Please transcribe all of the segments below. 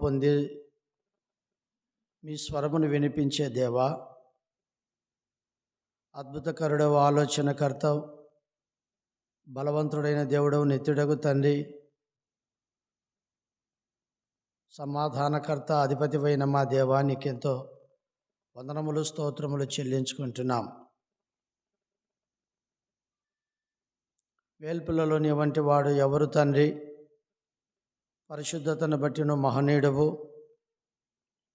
పొంది మీ స్వరమును వినిపించే దేవా, అద్భుతకరుడవు, ఆలోచనకర్త, బలవంతుడైన దేవుడవు, నిత్యుడగు తండ్రి, సమాధానకర్త, అధిపతివైన మా దేవా, నీకెంతో వందనములు స్తోత్రములు చెల్లించుకుంటున్నాం. వేల్పులలో నీ వంటి వాడు ఎవరు తండ్రి? పరిశుద్ధతను బట్టి నువ్వు మహనీయుడవు,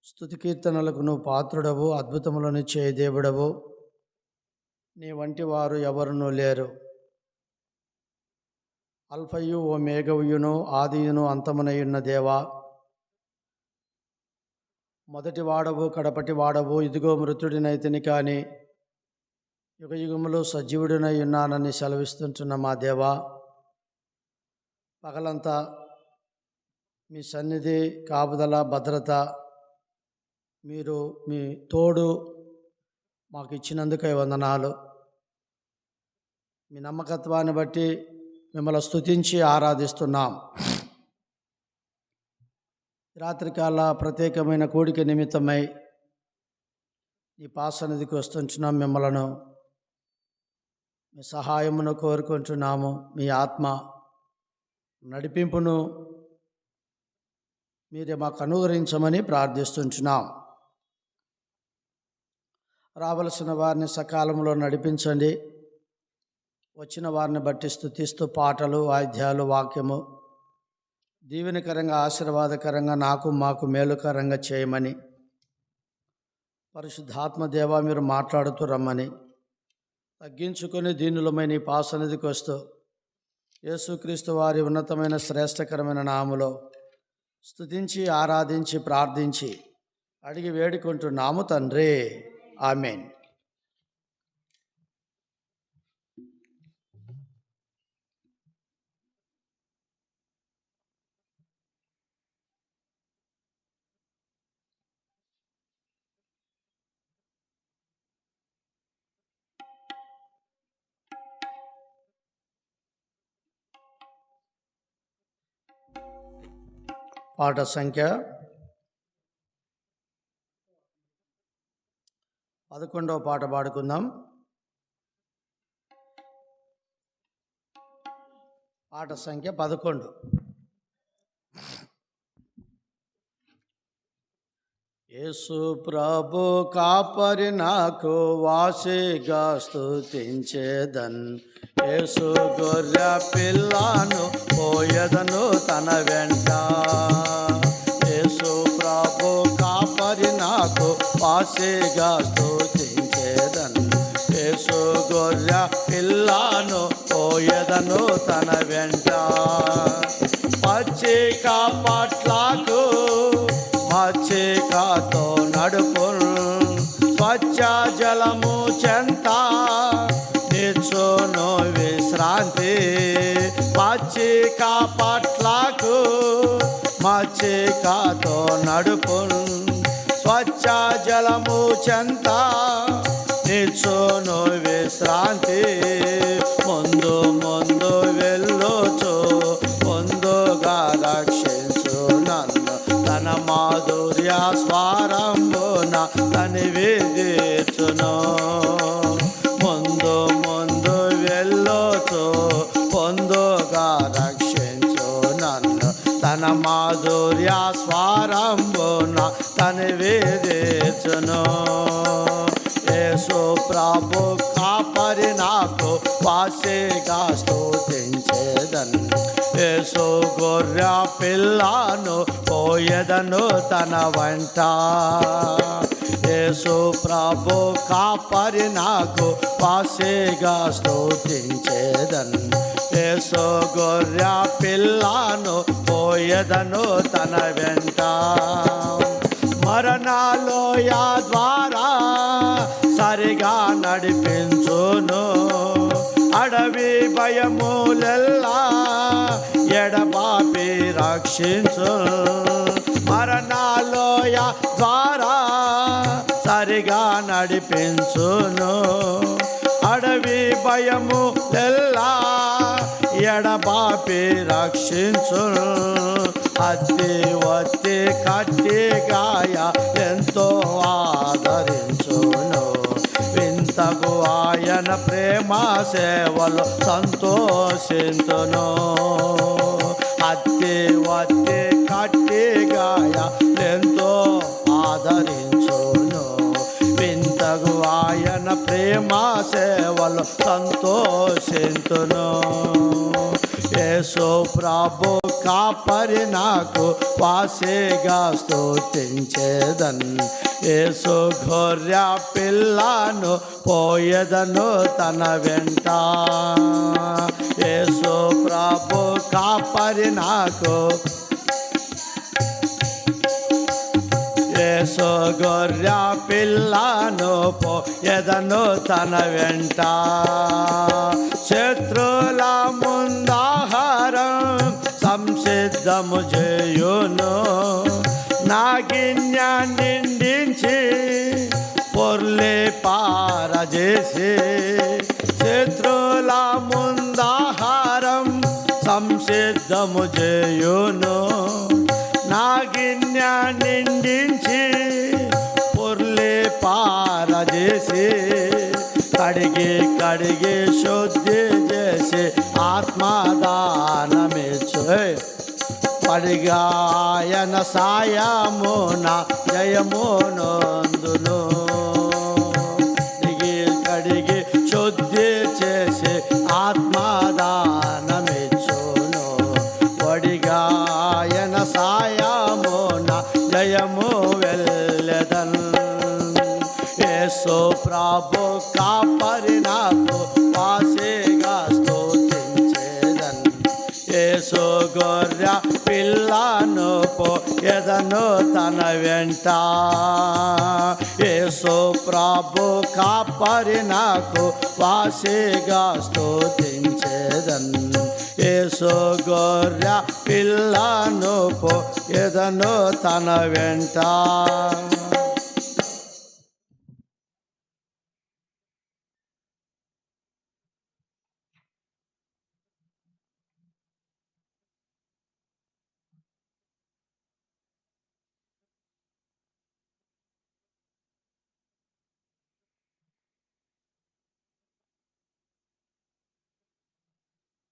స్తుతి కీర్తనలకు నువ్వు పాత్రుడవు, అద్భుతములను చేయ దేవుడవు. నీ వంటి వారు ఎవరునూ లేరు. అల్ఫయు ఓ మేఘవుయును, ఆదియును, అంతమునయున్న దేవా, మొదటి వాడవు, కడపటి వాడవు. ఇదిగో మృతుడినైతిని కానీ యుగయుగములు సజీవుడినై ఉన్నానని సెలవిస్తుంటున్న మా దేవా, పగలంతా మీ సన్నిధి, కాపుదల, భద్రత, మీరు మీ తోడు మాకు ఇచ్చినందుకై వందనాలు. మీ నమ్మకత్వాన్ని బట్టి మిమ్మల్ని స్తుతించి ఆరాధిస్తున్నాం. రాత్రికాల ప్రత్యేకమైన కోడిక నిమిత్తమై ఈ పాసన్నిధికి వస్తుంటున్నాం. మిమ్మలను మీ సహాయమును కోరుకుంటున్నాము. మీ ఆత్మ నడిపింపును మీరే మాకు అనుగ్రహించమని ప్రార్థిస్తుంటున్నాం. రావలసిన వారిని సకాలంలో నడిపించండి. వచ్చిన వారిని బట్టి స్తుతిస్తూ పాటలు, వాయిద్యాలు, వాక్యము దీవెనకరంగా, ఆశీర్వాదకరంగా, నాకు మాకు మేలుకరంగా చేయమని పరిశుద్ధాత్మ దేవా మీరు మాట్లాడుతూ రమ్మని తగ్గించుకొని దీనులమైన ఈ పాసన్నిధికి వస్తూ యేసుక్రీస్తు వారి ఉన్నతమైన శ్రేష్టకరమైన నామములో స్తుతించి ఆరాధించి ప్రార్థించి అడిగి వేడుకుంటున్నాము తండ్రి. ఆమేన్. పాట సంఖ్య 11వ పాట పాడుకుందాం. పాట సంఖ్య 11. యేసు ప్రభు కాపరి నాకు వాసిగా స్తుతించేదన్, యేసు గొర్రె పిల్లను పోయదను తన వెంట. యేసు ప్రభు కాపరి నాకు వాసిగా స్తుతించేదన్, యేసు గొర్రె పిల్లను పోయదను తన వెంట. పచ్చిక పట్లకు మచ్చికతో నడుపు, స్వచ్ఛ జలము చెంత నిచ్చును విశ్రాంతి. పచ్చిక పట్లకు మచ్చికతో నడుపు, స్వచ్ఛ జలము చెంత నిచ్చును విశ్రాంతి. ముందు ముందు వెళ్ళొచ్చు, ముందుగా రక్షించు నన్ను, తన మాధుర్య స్వరమున తనివి తీర్చును. ముందు ముందు వెళ్ళొచ్చు, పొందుగా రక్షించు నన్ను, తన మాధుర్య స్వరమున తనివి తీర్చును. యేసు ప్రభు కాపరి నాకు వాసిగా స్తుతించేదన్, యేసు గొర్రె పిల్లను పోయెదను తన వెంట. యేసు ప్రభు కాపరి నాకు వాసిగా స్తుతించేదన్, యేసు గొర్రె పిల్లను పోయెదను తన వెంట. మరణలోయ ద్వారా సరిగా నడిపించును, అడవి భయములెల్లా ఎడబాపి రక్షించు. మరణలోయ ద్వారా సరిగా నడిపించును, అడవి భయములెల్లా ఎడబాపి రక్షించును. అత్తి వత్తి కట్టి గాయ ఎంతో ఆదరించును. వింతకు ఆయన ప్రేమ సేవలు సంతోషింతును. అత్తి వత్తి కట్టి గాయ ఎంతో ఆదరించును. వింతకు ఆయన ప్రేమ సేవలు సంతోషింతును. యేసు ప్రభు కాపరి నాకు వాసిగా స్తుతించేదన్. యేసు గొర్రె పిల్లను పోయేదను తన వెంట. యేసు ప్రభు కాపరి నాకు, యేసు గొర్రె పిల్లను పోయేదను తన వెంట. శత్రుల ముందాహారం సంసిద్ధము చేయును. నా గిన్నె నిండించి పొర్లే పారజేసి. శత్రుల ముందాహారం సంసిద్ధము చేయును. నా గిన్నె నిండించి పొర్లే పారజేసి. కడిగి కడిగి శుద్ధి చేసి ఆత్మదానమిచ్చు. పడిగాయన సాయమున జయమునందును. దిగి కడిగి శుద్ధి చేసి ఆత్మదానమిచ్చును. వడిగాయన సాయమున జయము వెళ్ళెదన్. యేసు ప్రభు కాపరి నాకు వాసిగా స్తుతించేదన్. యేసు గొర్రె పిల్లను పోయేదను తన వెంట. యేసు ప్రభు కాపరి నాకు వాసిగా స్తుతించేదన్. యేసు గొర్రె పిల్లను పోయేదను తన వెంట.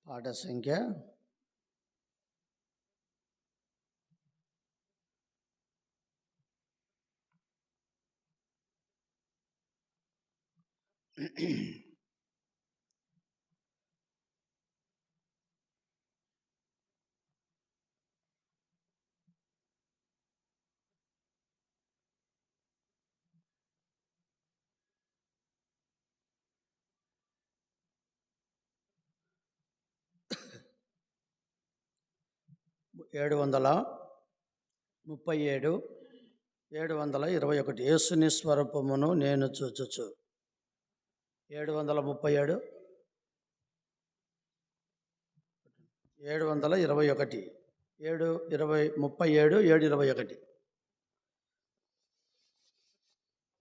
పాట సంఖ్య 737 721. యేసుని స్వరూపమును నేను చూచుచు. 737 721 7:37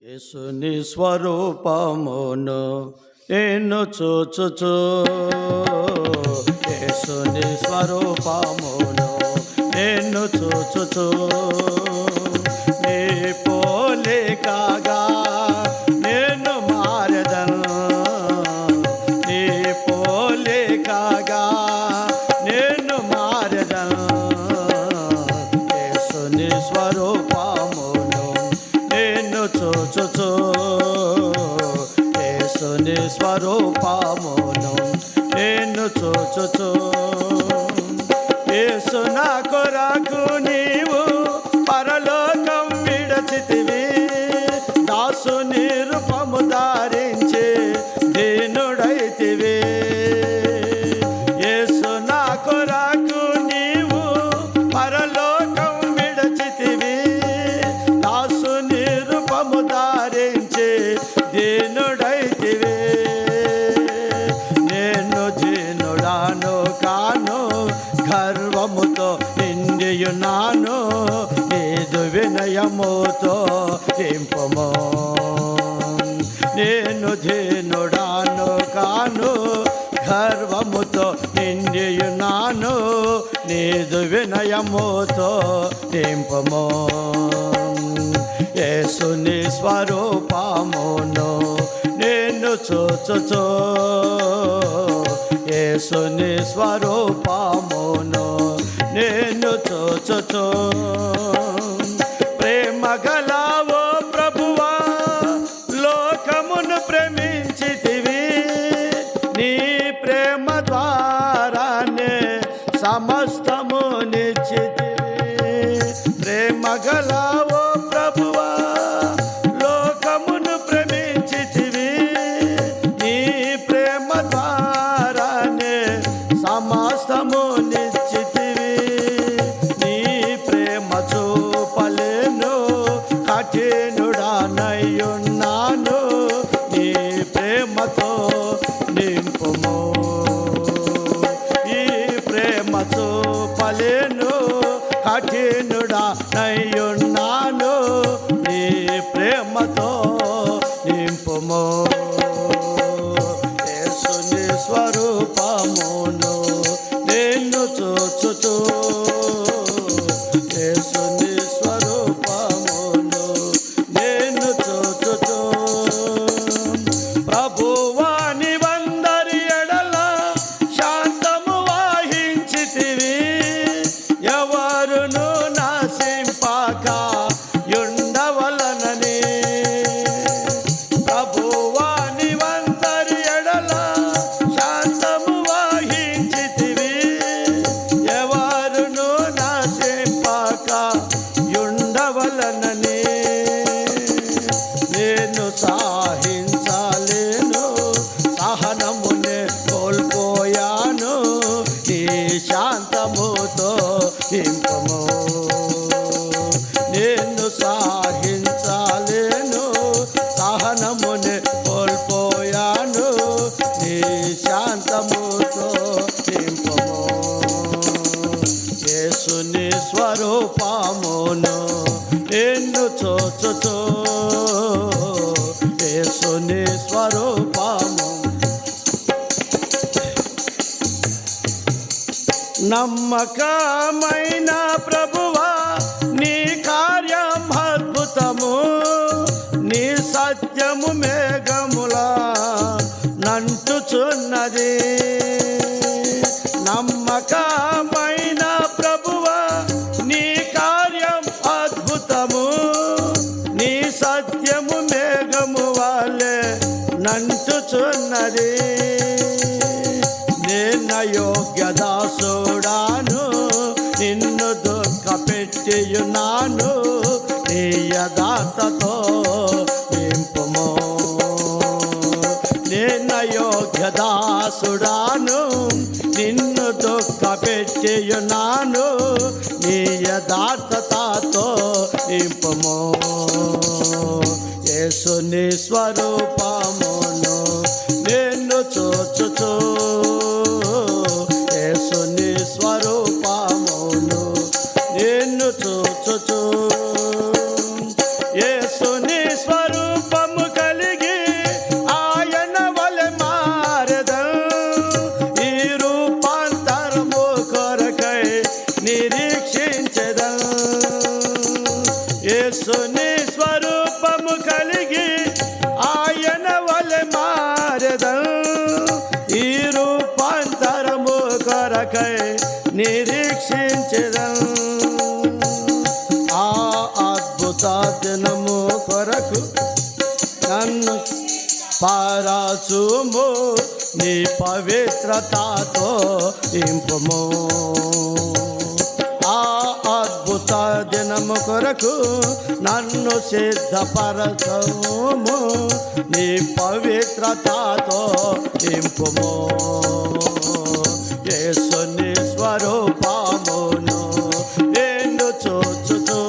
యేసుని స్వరూపమును నేను చూచుచు. యేసుని స్వరూపమును నేను చూచుచు. నీ పోలికగా నేను మారెదను. నీ పోలికగా నేను మారెదను. యేసుని స్వరూపమును నేను చూచుచు. యేసుని స్వరూపమును నేను చూచుచు. యేసు నా కొరకు నీవు పరలోకం విడచితివి. దాసుని రూపము ధారించి దీనుడైతివి. యేసు నా కొరకు నీవు పరలోకం విడచితివి. దాసుని రూపము ధారించి దీనుడైతివి. నేను దీనుడాను కాను, గర్వముతో నిండియున్నాను. నీదు వినయముతో నింపుము. నేను దీనుడాను కాను, గర్వముతో నిండియున్నాను. నీదు వినయముతో నింపుము. యేసుని స్వరూపమును నిన్ను చూచుచు, యేసుని స్వరూపమును నిన్ను చూచుచు. ప్రేమ గలవో ప్రభువా, లోకమును ప్రేమించితివి, నీ ప్రేమ ద్వారానే సమస్తము నిశ్చితివి. ప్రేమ గలవో ప్రభువా, లోకమును ప్రేమించితివి, నీ ప్రేమ ద్వారానే సమస్తము నిశ్చితివి. నీ ప్రేమ చూపలేను, కఠినుడనయ్యున్నాను, నీ ప్రేమతో నింపుము. ఈ ప్రేమ చూపలేను, కఠినుడనయ్యున్నాను, నీ ప్రేమతో నింపుము. యేసుని స్వరూపమును నిన్ను చూచుచు, యేసుని స్వరూపమును నిన్ను చూచుచు. ప్రభువా నీవందరి ఎడల శాంతము వహించితివి, ఎవరును నాశింపక యుండవలనని. ప్రభువా నీవందరి ఎడల శాంతము వహించితివి, ఎవరును నాశింపక యుండవలనని. నేను సాహించలేను, సహనమునే కోల్పోయాను, నీ శాంతముతో నింపుము. నేను సాహించలేను, సహనమునే కోల్పోయాను, నీ శాంతముతో నింపుము. యేసుని స్వరూపమును నిన్ను చూచుచు, యేసుని స్వరూపము. నమ్మకమైన ప్రభువా, నీ కార్యం అద్భుతము, నీ సత్యము మేఘములా నంటుచున్నది. నమ్మకమైన ప్రభువా, నీ కార్యం అద్భుతము, నీ సత్యము మేఘము వలె నంటుచున్నది. నేనయోగ్య దాసుడాను, నిన్ను దుఃఖపెట్టియున్నాను, నీ యథార్థతో నింపుము. నేనయోగ్య దాసుడాను, నిన్ను దుఃఖపెట్టియున్నాను, నీ యథార్థతతో నింపుము. యేసుని స్వరూపమును నిన్ను చూచుచు, యేసుని స్వరూపమును నిన్ను చూచుచు. యేసుని స్వరూపము కలిగి ఆయన వలె మారెదను, ఈ రూపాంతరము కొరకై నిరీక్షించెదను. యేసుని స్వరూపము కలిగి ఆయన వలె మారెదను, ఈ రూపాంతరము కొరకై నిరీక్షించెదను. ఆ అద్భుత దినము కొరకు నన్ను పరచుము, నీ పవిత్రతతో నింపుము. ఆ అద్భుత దినము కొరకు నన్ను సిద్ధపరచుము, నీ పవిత్రతతో నింపుము. యేసుని స్వరూపమును నిన్ను చూచుచు,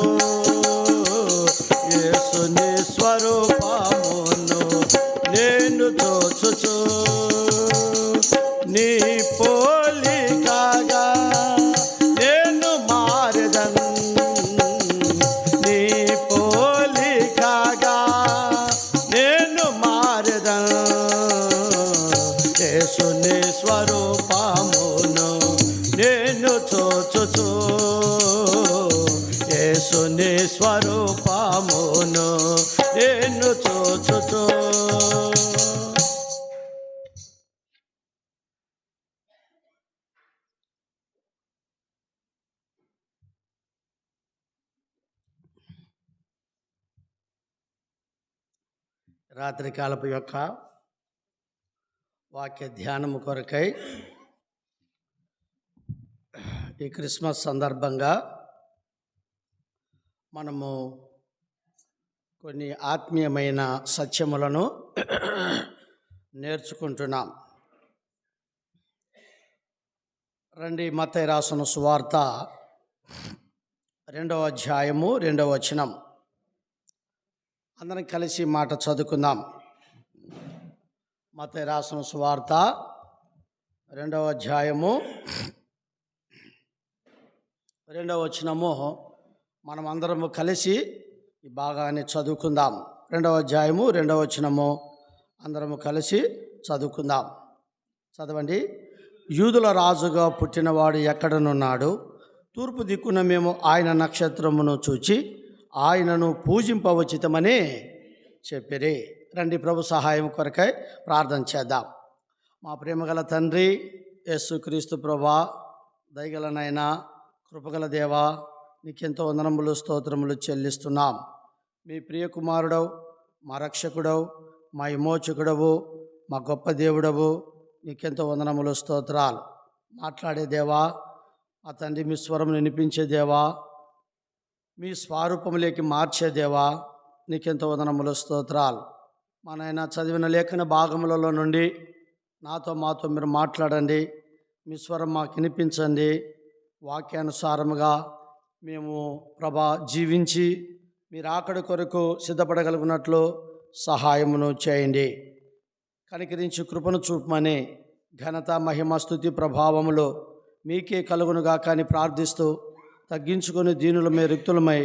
యేసుని స్వరూపమును నిన్ను చూచుచు. నీ పోలికగా నేను మారెదను, నీ పోలికగా నేను మారెదను. యేసుని స్వరూప రూపమును నేను చూచుచు. రాత్రికాలపు యొక్క వాక్య ధ్యానము కొరకై ఈ క్రిస్మస్ సందర్భంగా మనము కొన్ని ఆత్మీయమైన సత్యములను నేర్చుకుంటున్నాం. రండి, మత్తయి రాసిన సువార్త 2వ అధ్యాయము 2వ వచనం. అందరం కలిసి మాట చదువుకుందాం. మత్తయి రాసిన సువార్త 2వ అధ్యాయము 2వ వచనము. మనం అందరము కలిసి ఈ భాగాన్ని చదువుకుందాం. 2వ అధ్యాయము 2వ వచనము అందరము కలిసి చదువుకుందాం. చదవండి. యూదుల రాజుగా పుట్టినవాడు ఎక్కడనున్నాడు? తూర్పు దిక్కున మేము ఆయన నక్షత్రమును చూచి ఆయనను పూజింపవచితమని చెప్పిరి. రండి, ప్రభు సహాయం కొరకై ప్రార్థన చేద్దాం. మా ప్రేమగల తండ్రి యేసుక్రీస్తు ప్రభువా, దయగల నాయనా, కృపగల దేవా, నీకెంతో వందనములు స్తోత్రములు చెల్లిస్తున్నాం. మీ ప్రియకుమారుడవు, మా రక్షకుడవు, మా విమోచకుడవు, మా గొప్ప దేవుడవు, నీకెంతో వందనములు స్తోత్రాలు. మాట్లాడే దేవా, మా తండ్రి, మీ స్వరం వినిపించే దేవా, మీ స్వరూపములోకి మార్చే దేవా, నీకెంతో వందనములు స్తోత్రాలు. మా నాయన, చదివిన లేఖన భాగములలో నుండి నాతో మాతో మీరు మాట్లాడండి. మీ స్వరం మాకు వినిపించండి. వాక్యానుసారముగా మేము ప్రభా జీవించి మీరు ఆకడి కొరకు సిద్ధపడగలుగునట్లు సహాయమును చేయండి. కనికరించి కృపను చూపమని ఘనత, మహిమ, స్తుతి, ప్రభావములు మీకే కలుగునుగా కానీ ప్రార్థిస్తూ తగ్గించుకొని దీనులమై రిక్తులమై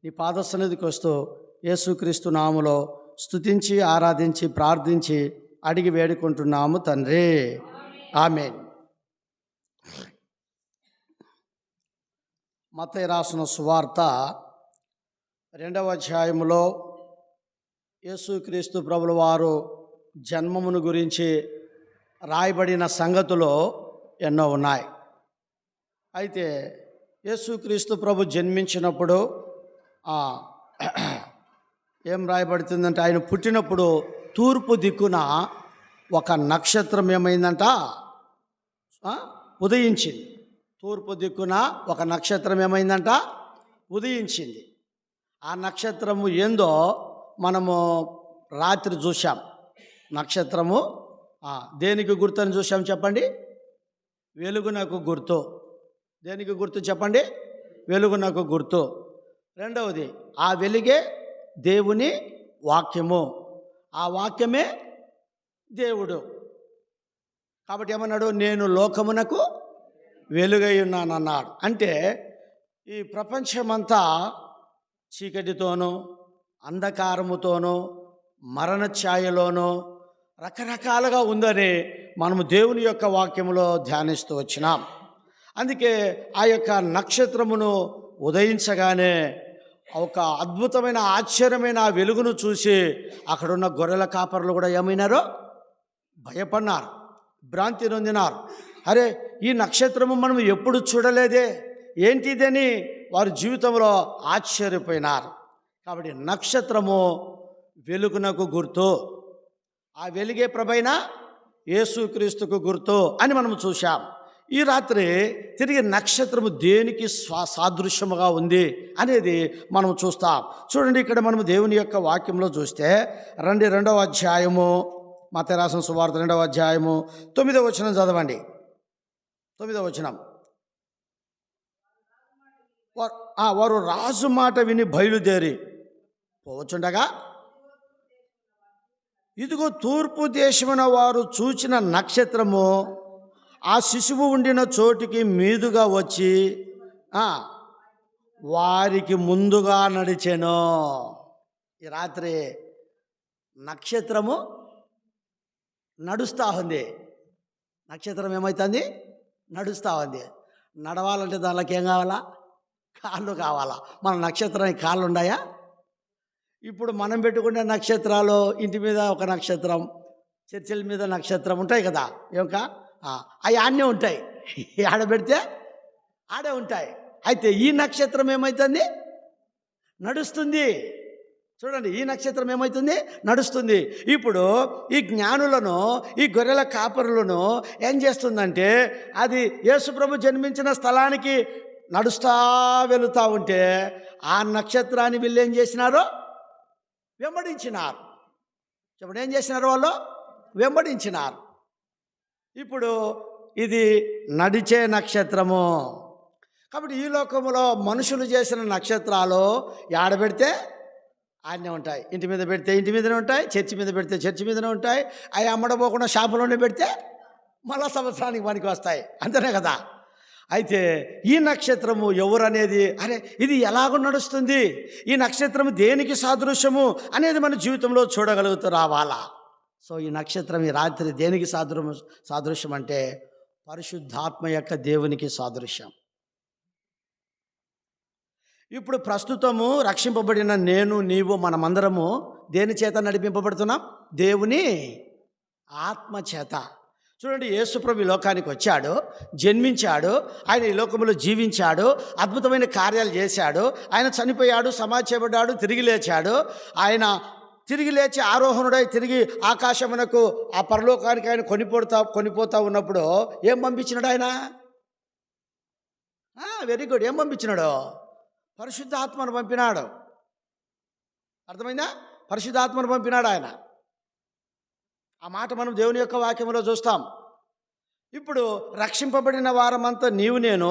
నీ పాద సన్నిధికి వస్తూ యేసుక్రీస్తు నామములో స్తుతించి ఆరాధించి ప్రార్థించి అడిగి వేడుకుంటున్నాము తండ్రి, ఆమేన్. మత్తయి రాసిన సువార్త 2వ అధ్యాయములో యేసుక్రీస్తు ప్రభుల వారు జన్మమును గురించి రాయబడిన సంగతులు ఎన్నో ఉన్నాయి. అయితే యేసుక్రీస్తు ప్రభు జన్మించినప్పుడు ఏం రాయబడుతుందంటే, ఆయన పుట్టినప్పుడు తూర్పు దిక్కున ఒక నక్షత్రం ఏమైందంట, ఉదయించింది. తూర్పు దిక్కున ఒక నక్షత్రం ఏమైందంట, ఉదయించింది. ఆ నక్షత్రము ఏందో మనము రాత్రి చూసాం. నక్షత్రము దేనికి గుర్తు అని చూసాం చెప్పండి? వెలుగునకు గుర్తు. దేనికి గుర్తు చెప్పండి? వెలుగునకు గుర్తు. రెండవది, ఆ వెలుగే దేవుని వాక్యము. ఆ వాక్యమే దేవుడు. కాబట్టి ఏమన్నాడు? నేను లోకమునకు వెలుగై ఉన్నానన్నాడు. అంటే ఈ ప్రపంచమంతా చీకటితోనూ అంధకారముతోనూ మరణ ఛాయలోనూ రకరకాలుగా ఉందని మనము దేవుని యొక్క వాక్యములో ధ్యానిస్తూ వచ్చినాం. అందుకే ఆ యొక్క నక్షత్రమును ఉదయించగానే ఒక అద్భుతమైన ఆశ్చర్యమైన ఆ వెలుగును చూసి అక్కడున్న గొర్రెల కాపరులు కూడా ఏమైనారో భయపడినారు, భ్రాంతి నొందినారు. అరే, ఈ నక్షత్రము మనం ఎప్పుడు చూడలేదే, ఏంటిదని వారి జీవితంలో ఆశ్చర్యపోయినారు. కాబట్టి నక్షత్రము వెలుగునకు గుర్తు. ఆ వెలుగే ప్రభైన యేసుక్రీస్తుకు గుర్తు అని మనం చూశాం. ఈ రాత్రి తిరిగి నక్షత్రము దేనికి సాదృశ్యముగా ఉంది అనేది మనం చూస్తాం. చూడండి, ఇక్కడ మనం దేవుని యొక్క వాక్యంలో చూస్తే రండి, 2వ అధ్యాయము, మత్తయి రాసిన సువార్త 2వ అధ్యాయము 9వ వచనం చదవండి. 9వ వచనం. వారు రాజు మాట విని బయలుదేరి పోవచ్చుండగా, ఇదిగో తూర్పు దేశమున వారు చూచిన నక్షత్రము ఆ శిశువు ఉండిన చోటికి మీదుగా వచ్చి వారికి ముందుగా నడిచెను. ఈ రాత్రి నక్షత్రము నడుస్తూ ఉంది. నక్షత్రం ఏమవుతుంది? నడుస్తూ ఉంది. నడవాలంటే దానికి ఏం కావాలా? కాళ్ళు కావాలా? మన నక్షత్రానికి కాళ్ళు ఉన్నాయా? ఇప్పుడు మనం పెట్టుకునే నక్షత్రాలు, ఇంటి మీద ఒక నక్షత్రం, చర్చిల మీద నక్షత్రం ఉంటాయి కదా, ఏమకా అవి ఆడనే ఉంటాయి. ఆడ పెడితే ఆడే ఉంటాయి. అయితే ఈ నక్షత్రం ఏమవుతుంది? నడుస్తుంది. చూడండి, ఈ నక్షత్రం ఏమవుతుంది? నడుస్తుంది. ఇప్పుడు ఈ జ్ఞానులను, ఈ గొర్రెల కాపరులను ఏం చేస్తుందంటే, అది యేసుప్రభు జన్మించిన స్థలానికి నడుస్తూ వెళుతూ ఉంటే ఆ నక్షత్రాన్ని వీళ్ళు ఏం చేసినారో వెంబడించినారు. చెప్పండి, ఏం చేసినారు? వాళ్ళు వెంబడించినారు. ఇప్పుడు ఇది నడిచే నక్షత్రము. కాబట్టి ఈ లోకంలో మనుషులు చేసిన నక్షత్రాలు ఆడబెడితే ఆడనే ఉంటాయి, ఇంటి మీద పెడితే ఇంటి మీదనే ఉంటాయి, చర్చి మీద పెడితే చర్చి మీదనే ఉంటాయి. అవి అమ్మడపోకుండా షాపులోనే పెడితే మళ్ళా సంవత్సరానికి పనికి వస్తాయి, అంతేనే కదా. అయితే ఈ నక్షత్రము ఎవరు అనేది, అరే ఇది ఎలాగో నడుస్తుంది, ఈ నక్షత్రము దేనికి సాదృశ్యము అనేది మన జీవితంలో చూడగలుగుతూ రావాలా. సో ఈ నక్షత్రం ఈ రాత్రి దేనికి సాదృశ్యం అంటే పరిశుద్ధాత్మ యొక్క దేవునికి సాదృశ్యం. ఇప్పుడు ప్రస్తుతము రక్షింపబడిన నేను, నీవు, మనమందరము దేని చేత నడిపింపబడుతున్నాం? దేవుని ఆత్మ చేత. చూడండి, యేసుప్రభు ఈ లోకానికి వచ్చాడు, జన్మించాడు, ఆయన ఈ లోకంలో జీవించాడు, అద్భుతమైన కార్యాలు చేశాడు. ఆయన చనిపోయాడు, సమాధి చేయబడ్డాడు, తిరిగి లేచాడు. ఆయన తిరిగి లేచి ఆరోహణుడై తిరిగి ఆకాశమునకు, ఆ పరలోకానికి ఆయన కొనిపోతా ఉన్నప్పుడు ఏం పంపించినాడు ఆయన? Very good. ఏం పంపించినాడు? పరిశుద్ధాత్మను పంపినాడు. అర్థమైందా? పరిశుద్ధాత్మను పంపినాడు ఆయన. ఆ మాట మనం దేవుని యొక్క వాక్యంలో చూస్తాం. ఇప్పుడు రక్షింపబడిన వారమంతా నీవు నేను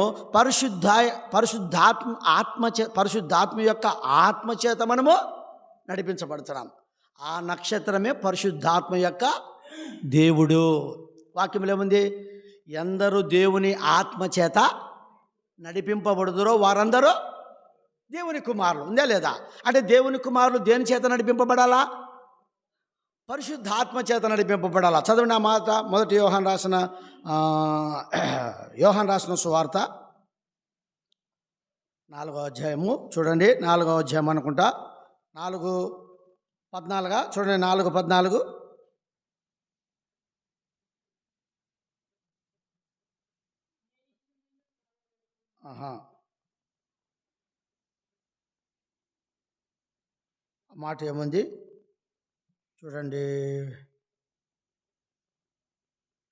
పరిశుద్ధాత్మ యొక్క ఆత్మచేత మనము నడిపించబడుతున్నాం. ఆ నక్షత్రమే పరిశుద్ధాత్మ యొక్క దేవుడు. వాక్యంలో ఏముంది? ఎందరూ దేవుని ఆత్మచేత నడిపింపబడుదురో వారందరూ దేవుని కుమారులు. ఉందా లేదా? అంటే దేవుని కుమారులు దేని చేత నడిపింపబడాలా? పరిశుద్ధాత్మ చేత నడిపింపబడాలా. చదవండి ఆ మాట. మొదటి యోహాను రాసిన సువార్త 4వ అధ్యాయము చూడండి. 4వ అధ్యాయం అనుకుంటా, 4:14 చూడండి. 4:14 మాట ఏముంది చూడండి.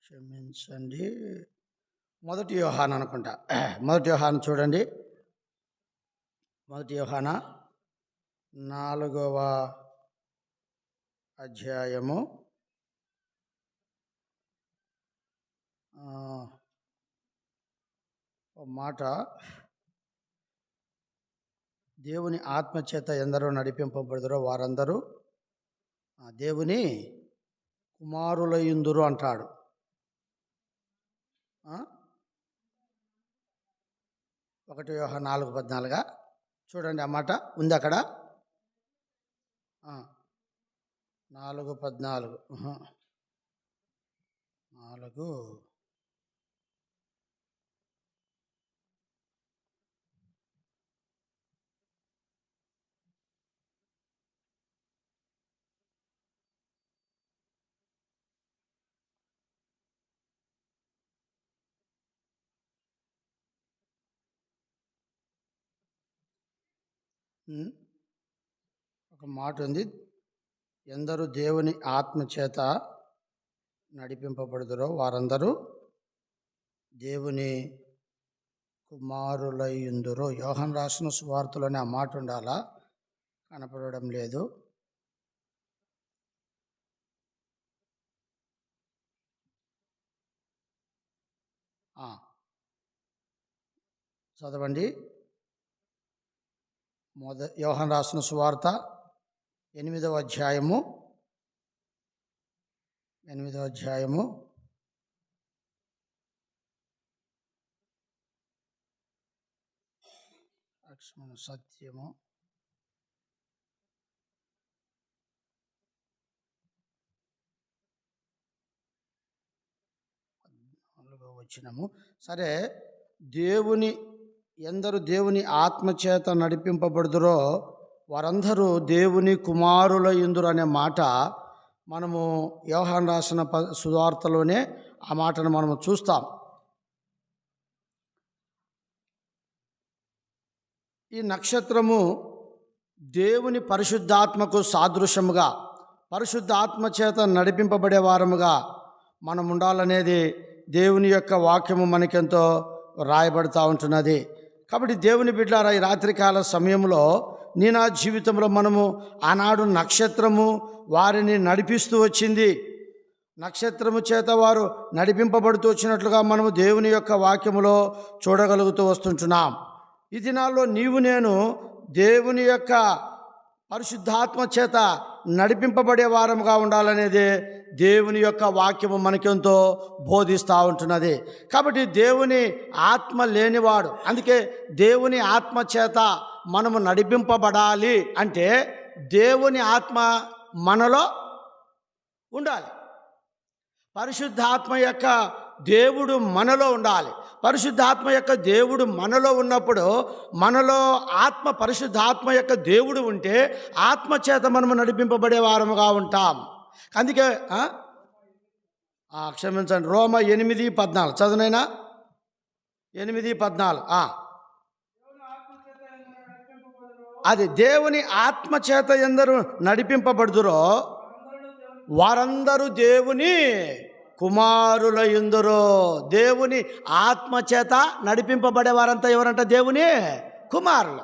క్షమించండి, మొదటి యోహాను అనుకుంటా. మొదటి యోహాను చూడండి. మొదటి యోహాను 4వ అధ్యాయము మాట, దేవుని ఆత్మచేత ఎందరో నడిపింపబడుదురో వారందరూ దేవుని కుమారులయుందురు అంటాడు. 1 యోహాను 4:14 చూడండి. ఆ మాట ఉంది అక్కడ. 4:14 4 ఒక మాట ఉంది. ఎందరూ దేవుని ఆత్మచేత నడిపింపబడుదురో వారందరూ దేవుని కుమారులయుందురు. యోహాను రాసిన సువార్తలోనే ఆ మాట ఉండాలా, కనపడడం లేదు. చదవండి. యోహాను రాసిన సువార్త 8వ అధ్యాయము 8వ సత్యము 4వ వచనము. సరే, దేవుని ఎందరు దేవుని ఆత్మచేత నడిపింపబడుదురో వారందరూ దేవుని కుమారుల యందురు అనే మాట మనము యోహాను రాసిన సువార్తలోనే ఆ మాటను మనము చూస్తాం. ఈ నక్షత్రము దేవుని పరిశుద్ధాత్మకు సాదృశ్యముగా, పరిశుద్ధాత్మ చేత నడిపింపబడే వారముగా మనం ఉండాలనేది దేవుని యొక్క వాక్యము మనకెంతో రాయబడుతూ ఉంటున్నది. కాబట్టి దేవుని బిడ్డలారా, ఈ రాత్రికాల సమయంలో నా జీవితంలో మనము ఆనాడు నక్షత్రము వారిని నడిపిస్తూ వచ్చింది, నక్షత్రము చేత వారు నడిపింపబడుతూ వచ్చినట్లుగా మనము దేవుని యొక్క వాక్యములో చూడగలుగుతూ వస్తుంటున్నాం. ఈ దినాల్లో నీవు నేను దేవుని యొక్క పరిశుద్ధాత్మ చేత నడిపింపబడే వారముగా ఉండాలనేది దేవుని యొక్క వాక్యము మనకెంతో బోధిస్తూ ఉంటున్నది. కాబట్టి దేవుని ఆత్మ లేనివాడు, అందుకే దేవుని ఆత్మ చేత మనము నడిపింపబడాలి అంటే దేవుని ఆత్మ మనలో ఉండాలి. పరిశుద్ధాత్మ యొక్క దేవుడు మనలో ఉండాలి. పరిశుద్ధాత్మ యొక్క దేవుడు మనలో ఉన్నప్పుడు, మనలో ఆత్మ పరిశుద్ధాత్మ యొక్క దేవుడు ఉంటే ఆత్మ చేత మనము నడిపింపబడే వారముగా ఉంటాం. అందుకే క్షమించండి, రోమ 8:14 చదువునైనా 8:14 అది దేవుని ఆత్మ చేత ఎందరు నడిపింపబడుదురో వారందరూ దేవుని కుమారుల యందురు. దేవుని ఆత్మ చేత నడిపింపబడే వారంతా ఎవరంట? దేవుని కుమారులు.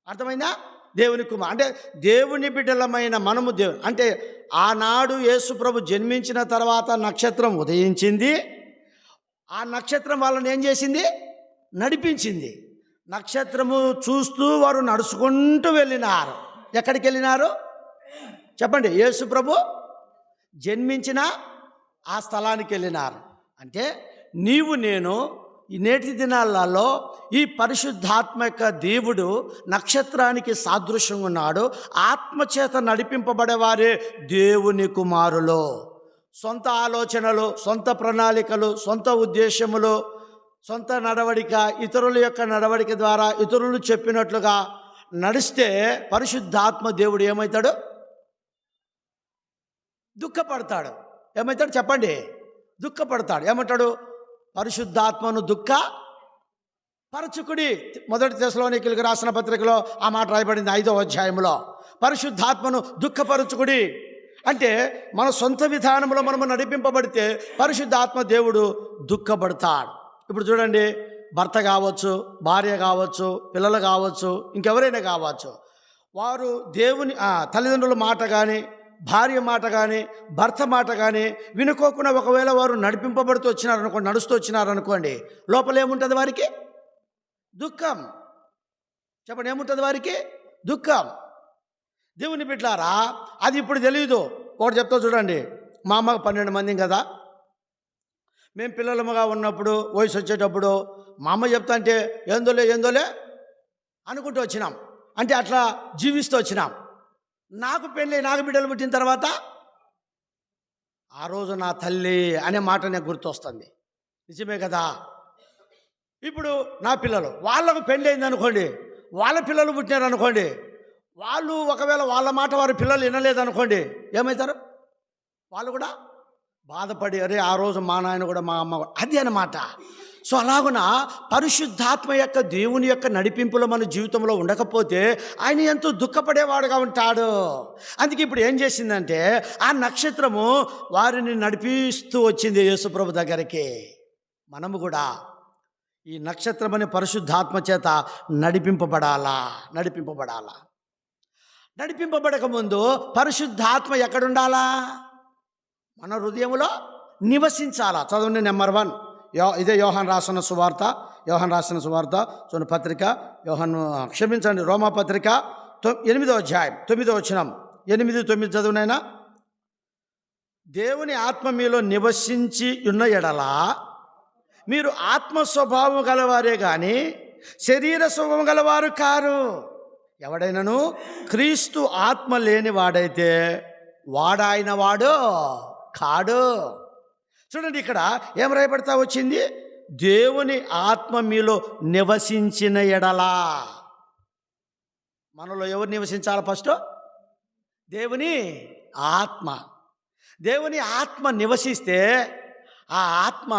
అర్థమైందా? దేవుని కుమారు అంటే దేవుని బిడ్డలమైన మనము దేవుని అంటే ఆనాడు యేసు ప్రభు జన్మించిన తర్వాత నక్షత్రం ఉదయించింది. ఆ నక్షత్రం వాళ్ళని ఏం చేసింది? నడిపించింది. నక్షత్రము చూస్తూ వారు నడుచుకుంటూ వెళ్ళినారు. ఎక్కడికి వెళ్ళినారు చెప్పండి? యేసు ప్రభు జన్మించిన ఆ స్థలానికి వెళ్ళినారు. అంటే నీవు నేను ఈ నేటి దినాలలో ఈ పరిశుద్ధాత్మ యొక్క దేవుడు నక్షత్రానికి సాదృశ్యంగా ఉన్నాడు. ఆత్మచేత నడిపింపబడేవారే దేవుని కుమారులు. సొంత ఆలోచనలు, సొంత ప్రణాళికలు, సొంత ఉద్దేశములు, సొంత నడవడిక, ఇతరుల యొక్క నడవడిక ద్వారా ఇతరులు చెప్పినట్లుగా నడిస్తే పరిశుద్ధాత్మ దేవుడు ఏమవుతాడు? దుఃఖపడతాడు. ఏమవుతాడు చెప్పండి? దుఃఖపడతాడు. ఏమంటాడు? పరిశుద్ధాత్మను దుఃఖపరచుకుడి. 1 తెస్సలోనికీయులకు రాసిన పత్రికలో ఆ మాట రాయబడింది 5వ అధ్యాయంలో. పరిశుద్ధాత్మను దుఃఖపరచుకుడి అంటే మన సొంత విధానంలో మనము నడిపింపబడితే పరిశుద్ధాత్మ దేవుడు దుఃఖపడతాడు. ఇప్పుడు చూడండి, భర్త కావచ్చు, భార్య కావచ్చు, పిల్లలు కావచ్చు, ఇంకెవరైనా కావచ్చు, వారు దేవుని తల్లిదండ్రుల మాట కానీ, భార్య మాట కానీ, భర్త మాట కానీ వినుకోకుండా ఒకవేళ వారు నడిపింపబడుతూ వచ్చినారనుకోండి, నడుస్తూ వచ్చినారనుకోండి, లోపల ఏముంటుంది వారికి? దుఃఖం. చెప్పండి, ఏముంటుంది వారికి? దుఃఖం. దేవుని బిడ్డలారా, అది ఇప్పుడు తెలియదు. ఒకటి చెప్తా చూడండి. మా అమ్మకు 12 మంది కదా, మేము పిల్లలముగా ఉన్నప్పుడు, వయసు వచ్చేటప్పుడు మా అమ్మ చెప్తా అంటే ఏందోలే అనుకుంటూ వచ్చినాం. అంటే అట్లా జీవిస్తూ వచ్చినాం. నాకు పెళ్ళి, నాకు బిడ్డలు పుట్టిన తర్వాత ఆ రోజు నా తల్లి అనే మాట నాకు గుర్తొస్తుంది. నిజమే కదా? ఇప్పుడు నా పిల్లలు, వాళ్ళకు పెళ్ళి అయింది అనుకోండి, వాళ్ళ పిల్లలు పుట్టినారు అనుకోండి, వాళ్ళు ఒకవేళ వాళ్ళ మాట వారి పిల్లలు వినలేదనుకోండి, ఏమవుతారు? వాళ్ళు కూడా బాధపడి, అరే ఆ రోజు మా నాయన కూడా మా అమ్మ కూడా, అది అన్నమాట. సో అలాగున పరిశుద్ధాత్మ యొక్క దేవుని యొక్క నడిపింపులో మన జీవితంలో ఉండకపోతే ఆయన ఎంతో దుఃఖపడేవాడుగా ఉంటాడు. అందుకే ఇప్పుడు ఏం చేసిందంటే ఆ నక్షత్రము వారిని నడిపిస్తూ వచ్చింది యేసుప్రభు దగ్గరికి. మనము కూడా ఈ నక్షత్రం అనే పరిశుద్ధాత్మ చేత నడిపింపబడాలా. నడిపింపబడక ముందు పరిశుద్ధాత్మ ఎక్కడుండాలా? మన హృదయంలో నివసించాలా. చదవండి, నెంబర్ 1 ఇదే యోహాను రాసిన సువార్త చూడండి, పత్రిక రోమా పత్రిక 8వ అధ్యాయం 9వ వచనం, 8-9 చదువునైనా. దేవుని ఆత్మ మీలో నివసించి ఉన్న ఎడల మీరు ఆత్మ స్వభావం గలవారే కానీ శరీర స్వభావం గలవారు కారు. ఎవడైనను క్రీస్తు ఆత్మ లేని వాడైతే వాడాయన వాడు కాడు. చూడండి, ఇక్కడ ఏం రాయబడతా వచ్చింది? దేవుని ఆత్మ మీలో నివసించిన ఎడలా. మనలో ఎవరు నివసించాలి? ఫస్ట్ దేవుని ఆత్మ. దేవుని ఆత్మ నివసిస్తే ఆ ఆత్మ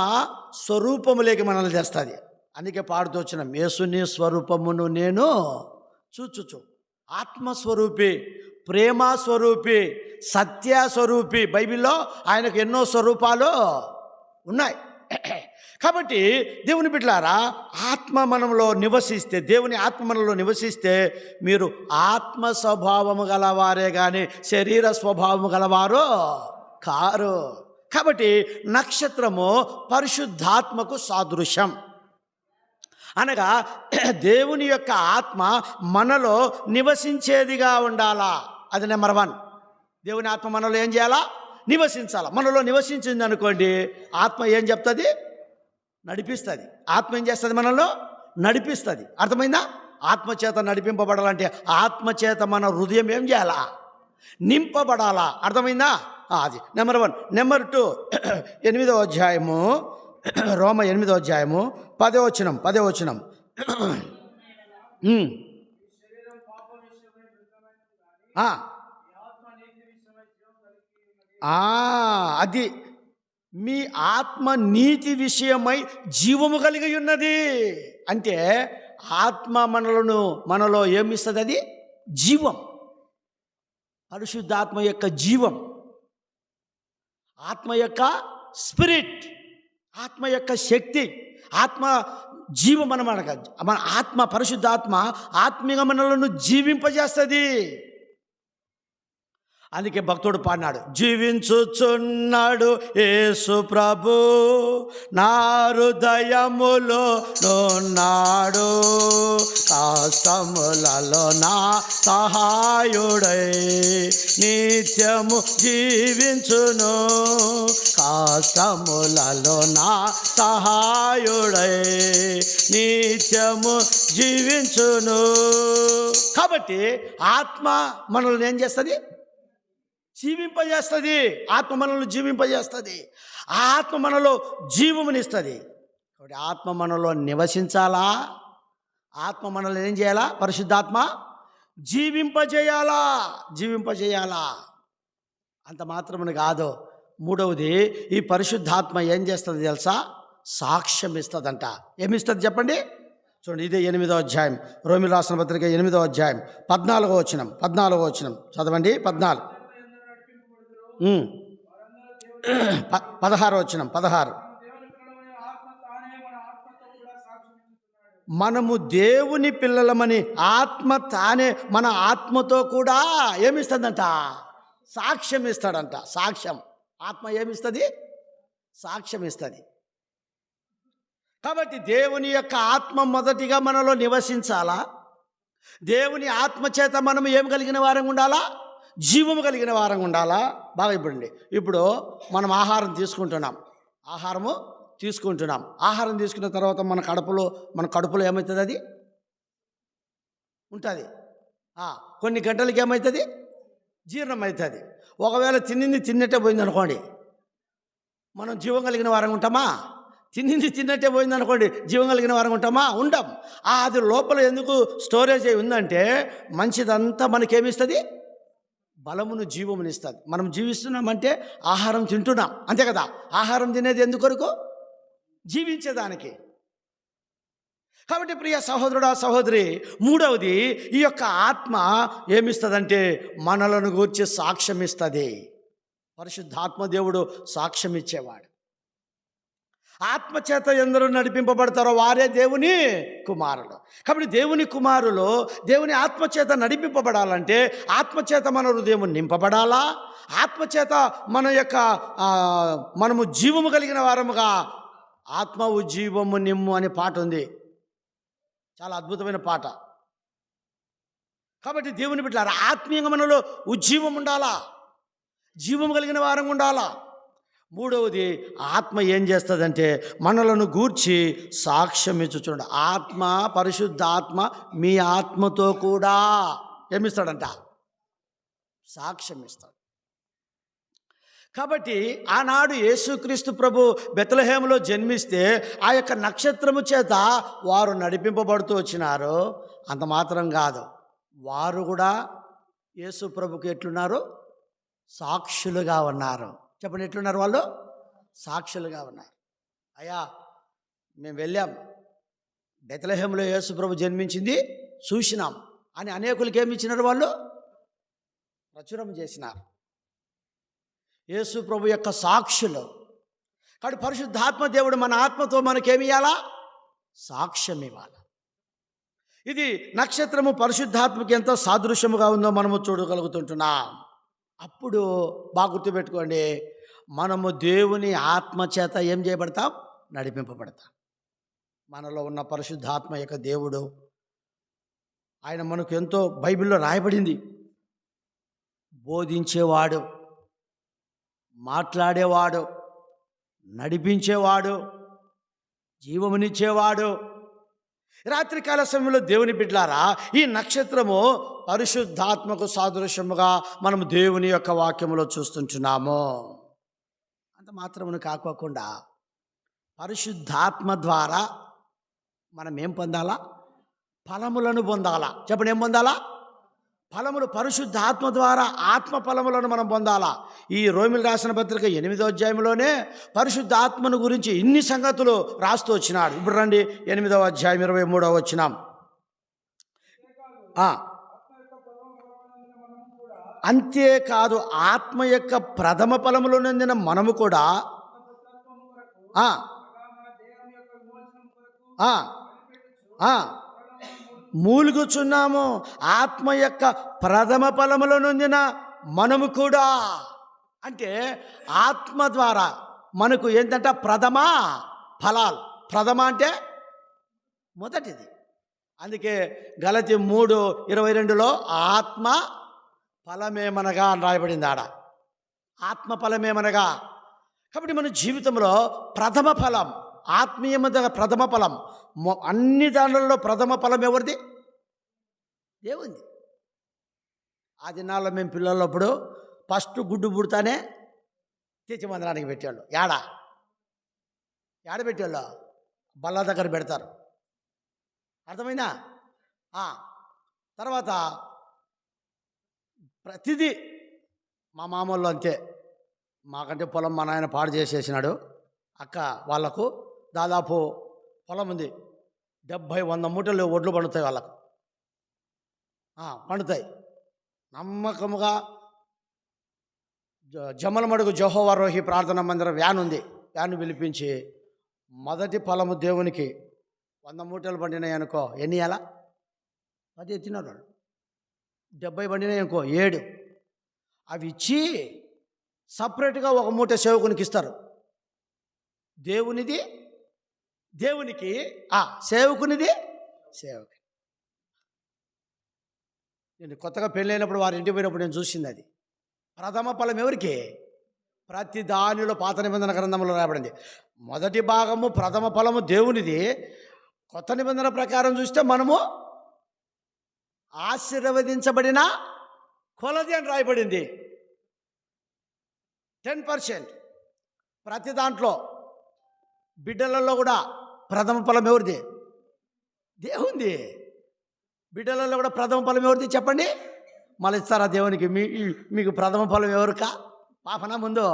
స్వరూపములేకి మనల్ని తెస్తుంది. అందుకే పాడుతూ వచ్చిన యేసుని స్వరూపమును నేను చూచుచు. ఆత్మస్వరూపి, ప్రేమ స్వరూపి, సత్య స్వరూపి. బైబిల్లో ఆయనకు ఎన్నో స్వరూపాలు ఉన్నాయి. కాబట్టి దేవుని బిడ్డలారా, ఆత్మ మనలో నివసిస్తే, దేవుని ఆత్మ మనలో నివసిస్తే మీరు ఆత్మ స్వభావము గలవారే కానీ శరీర స్వభావము గలవారు కారు. కాబట్టి నక్షత్రము పరిశుద్ధాత్మకు సాదృశ్యం. అనగా దేవుని యొక్క ఆత్మ మనలో నివసించేదిగా ఉండాలా. అది నెంబర్ 1. దేవుని ఆత్మ మనలో ఏం చేయాలా? నివసించాలా. మనలో నివసించింది అనుకోండి, ఆత్మ ఏం చెప్తుంది? నడిపిస్తుంది. ఆత్మ ఏం చేస్తుంది? మనలో నడిపిస్తుంది. అర్థమైందా? ఆత్మచేత నడిపింపబడాలంటే ఆత్మచేత మన హృదయం ఏం చేయాలా? నింపబడాలా. అర్థమైందా? అది నెంబర్ 1. నెంబర్ 2, 8వ అధ్యాయము, రోమ 8వ అధ్యాయము 10వ వచనం. అది మీ ఆత్మ నీతి విషయమై జీవము కలిగి ఉన్నది. అంటే ఆత్మ మనలో ఏమిస్తుంది? అది జీవం. పరిశుద్ధాత్మ యొక్క జీవం, ఆత్మ యొక్క స్పిరిట్, ఆత్మ యొక్క శక్తి, ఆత్మ జీవం అన్నమాట. మన ఆత్మ, పరిశుద్ధాత్మ ఆత్మీయ మనలను జీవింపజేస్తుంది. అందుకే భక్తుడు పాడినాడు, జీవించుచున్నాడు యేసు ప్రభు నా హృదయములో ఉన్నాడు, కష్టములలో నా సహాయుడై నిత్యము జీవించును, కష్టములలో నా సహాయుడై నిత్యము జీవించును. కాబట్టి ఆత్మ మనల్ని ఏం చేస్తుంది? జీవింపజేస్తుంది. ఆత్మ మనల్ని జీవింపజేస్తుంది. ఆ ఆత్మ మనలో జీవమునిస్తుంది. కాబట్టి ఆత్మ మనలో నివసించాలా. ఆత్మ మనల్ని ఏం చేయాలా? పరిశుద్ధాత్మ జీవింపజేయాలా. అంత మాత్రమే కాదు. 3వది, ఈ పరిశుద్ధాత్మ ఏం చేస్తుంది తెలుసా? సాక్ష్యం ఇస్తుందంట. ఏమిస్తుంది చెప్పండి? చూడండి, ఇదే 8వ అధ్యాయం, రోమీయులకు రాసిన పత్రిక 8వ అధ్యాయం 14వ వచనం చదవండి. 16 16 మనము దేవుని పిల్లలమని ఆత్మ తానే మన ఆత్మతో కూడా ఏమిస్తుందంట? సాక్ష్యం ఇస్తాడంట. సాక్ష్యం. ఆత్మ ఏమిస్తుంది? సాక్ష్యం ఇస్తుంది. కాబట్టి దేవుని యొక్క ఆత్మ మొదటిగా మనలో నివసించాలా. దేవుని ఆత్మ చేత మనం ఏం కలిగిన వారంగా ఉండాలా? జీవము కలిగిన వారంగా ఉండాలా. బాగా ఇప్పుడండి, ఇప్పుడు మనం ఆహారం తీసుకుంటున్నాం. ఆహారం తీసుకున్న తర్వాత మన కడుపులో ఏమవుతుంది? అది ఉంటుంది. కొన్ని గంటలకి ఏమవుతుంది? జీర్ణం అవుతుంది. ఒకవేళ తిన్నట్టే పోయింది అనుకోండి, మనం జీవం కలిగిన వారంగా ఉంటామా? తిన్నట్టే పోయింది అనుకోండి, జీవం కలిగిన వారంగా ఉంటామా? ఉండం. అది లోపల ఎందుకు స్టోరేజ్ అయి ఉందంటే మంచిదంతా మనకేమిస్తుంది? బలమును, జీవమునిస్తుంది. మనం జీవిస్తున్నామంటే ఆహారం తింటున్నాం, అంతే కదా. ఆహారం తినేది ఎందుకొరకు? జీవించేదానికి. కాబట్టి ప్రియ సహోదరుడా, సహోదరి, 3వది, ఈ యొక్క ఆత్మ ఏమిస్తుందంటే మనలను గూర్చి సాక్ష్యం ఇస్తుంది. పరిశుద్ధాత్మ దేవుడు సాక్ష్యం ఇచ్చేవాడు. ఆత్మచేత ఎందరూ నడిపింపబడతారో వారే దేవుని కుమారులు. కాబట్టి దేవుని కుమారులు దేవుని ఆత్మచేత నడిపింపబడాలంటే ఆత్మచేత మన హృదయం నింపబడాలా. ఆత్మచేత మనము జీవము కలిగిన వారముగా, ఆత్మ ఉజ్జీవము నిమ్ము అనే పాట ఉంది, చాలా అద్భుతమైన పాట. కాబట్టి దేవుని బిడ్డలారా, ఆత్మీయంగా మనలో ఉజ్జీవం ఉండాలా, జీవం కలిగిన వారంగా ఉండాలా. 3వది, ఆత్మ ఏం చేస్తుందంటే మనలను గూర్చి సాక్ష్యం ఇచ్చుచుండ. ఆత్మ, పరిశుద్ధాత్మ మీ ఆత్మతో కూడా ఏమిస్తాడంట? సాక్ష్యం ఇస్తాడు. కాబట్టి ఆనాడు యేసుక్రీస్తు ప్రభు బెత్లెహేములో జన్మిస్తే ఆ యొక్క నక్షత్రము చేత వారు నడిపింపబడుతూ వచ్చినారు. అంత మాత్రం కాదు, వారు కూడా యేసు ప్రభుకి ఎట్లున్నారు? సాక్షులుగా ఉన్నారు. చెప్పండి, ఎట్లున్నారు వాళ్ళు? సాక్షులుగా ఉన్నారు. అయ్యా, మేము వెళ్ళాం, బెత్లెహేములో యేసు ప్రభు జన్మించింది చూసినాం అని అనేకులకి ఏమి ఇచ్చినారు? వాళ్ళు ప్రచురం చేసినారు. యేసు ప్రభు యొక్క సాక్షులు. కాబట్టి పరిశుద్ధాత్మ దేవుడు మన ఆత్మతో మనకేమి ఇవ్వాలా? సాక్ష్యం ఇవ్వాలి. ఇది నక్షత్రము పరిశుద్ధాత్మకి ఎంత సాదృశ్యముగా ఉందో మనము చూడగలుగుతుంటున్నాం. అప్పుడు బాగా గుర్తుపెట్టుకోండి, మనము దేవుని ఆత్మ చేత ఏం చేయబడతాం? నడిపింపబడతాం. మనలో ఉన్న పరిశుద్ధాత్మ యొక్క దేవుడు ఆయన మనకు ఎంతో బైబిల్లో రాయబడింది. బోధించేవాడు, మాట్లాడేవాడు, నడిపించేవాడు, జీవమునిచ్చేవాడు. రాత్రికాల సమయంలో దేవుని బిడ్డలారా, ఈ నక్షత్రము పరిశుద్ధాత్మకు సాదృశ్యముగా మనము దేవుని యొక్క వాక్యములో చూస్తుంటున్నాము. అంత మాత్రమును కాకోకుండా పరిశుద్ధాత్మ ద్వారా మనం ఏం పొందాలా? ఫలములను పొందాలా. చెప్పండి, ఏం పొందాలా? ఫలములు. పరిశుద్ధాత్మ ద్వారా ఆత్మ ఫలములను మనం పొందాలా. ఈ రోమిలు రాసిన పత్రిక 8వ అధ్యాయంలోనే పరిశుద్ధాత్మను గురించి ఇన్ని సంగతులు రాస్తూ వచ్చినాడు. ఇప్పుడు రండి, 8వ అధ్యాయం 23వ వచనం. అంతేకాదు ఆత్మ యొక్క ప్రథమ ఫలములో నొందిన మనము కూడా మూలుగుచున్నాము. ఆత్మ యొక్క ప్రథమ ఫలములో నొందిన మనము కూడా. అంటే ఆత్మ ద్వారా మనకు ఏంటంటే ప్రథమ ఫలాలు. ప్రథమ అంటే మొదటిది. అందుకే గలతీ 3:22లో ఆత్మ ఫలమేమనగా అని రాయబడింది. ఆడ ఆత్మ ఫలమేమనగా. కాబట్టి మన జీవితంలో ప్రథమ ఫలం, ఆత్మీయమైన ప్రథమ ఫలం, అన్ని దానిలలో ప్రథమ ఫలం ఎవరిది? దేవుంది. ఆ దినాల్లో మేము పిల్లలప్పుడు ఫస్ట్ గుడ్డు పుడతానే తీర్చి మందిరానికి పెట్టేవాళ్ళు. ఏడ పెట్టేవాళ్ళు? బల్ల దగ్గర పెడతారు. అర్థమైందా? తర్వాత ప్రతిదీ మా మామూలు అంతే. మాకంటే పొలం మా నాయన పాడు చేసేసినాడు. అక్క వాళ్ళకు దాదాపు పొలం ఉంది. 70-100 మూటలు ఒడ్లు పండుతాయి వాళ్ళకు. పండుతాయి. నమ్మకముగా జమ్మలమడుగు జెహోవా రోహి ప్రార్థనా మందిరం వ్యాన్ ఉంది. వ్యాన్ పిలిపించి మొదటి ఫలము దేవునికి 100 మూటలు పండినాయి అనుకో, ఎన్ని ఇవ్వాలా? 10 ఎత్తినారు వాళ్ళు. 70 పండినాయి అనుకో, 7. అవి ఇచ్చి సపరేట్గా ఒక మూట సేవకునికి ఇస్తారు. దేవునిది దేవునికి, సేవకునిది సేవకు. నేను కొత్తగా పెళ్ళైనప్పుడు వారి ఇంటికి పోయినప్పుడు నేను చూసింది అది. ప్రథమ ఫలం ఎవరికి? ప్రతి దానిలో పాత నిబంధన గ్రంథంలో రాయబడింది. మొదటి భాగము ప్రథమ ఫలము దేవునిది. కొత్త నిబంధన ప్రకారం చూస్తే మనము ఆశీర్వదించబడిన కొలది అని రాయబడింది. 10%. ప్రతి దాంట్లో బిడ్డలలో కూడా ప్రథమ ఫలం ఎవరిది? దేవుంది. బిడ్డలలో కూడా ప్రథమ ఫలం ఎవరిది చెప్పండి? మళ్ళీ ఇస్తారా దేవునికి? మీకు ప్రథమ ఫలం ఎవరికా? పాపనా ముందు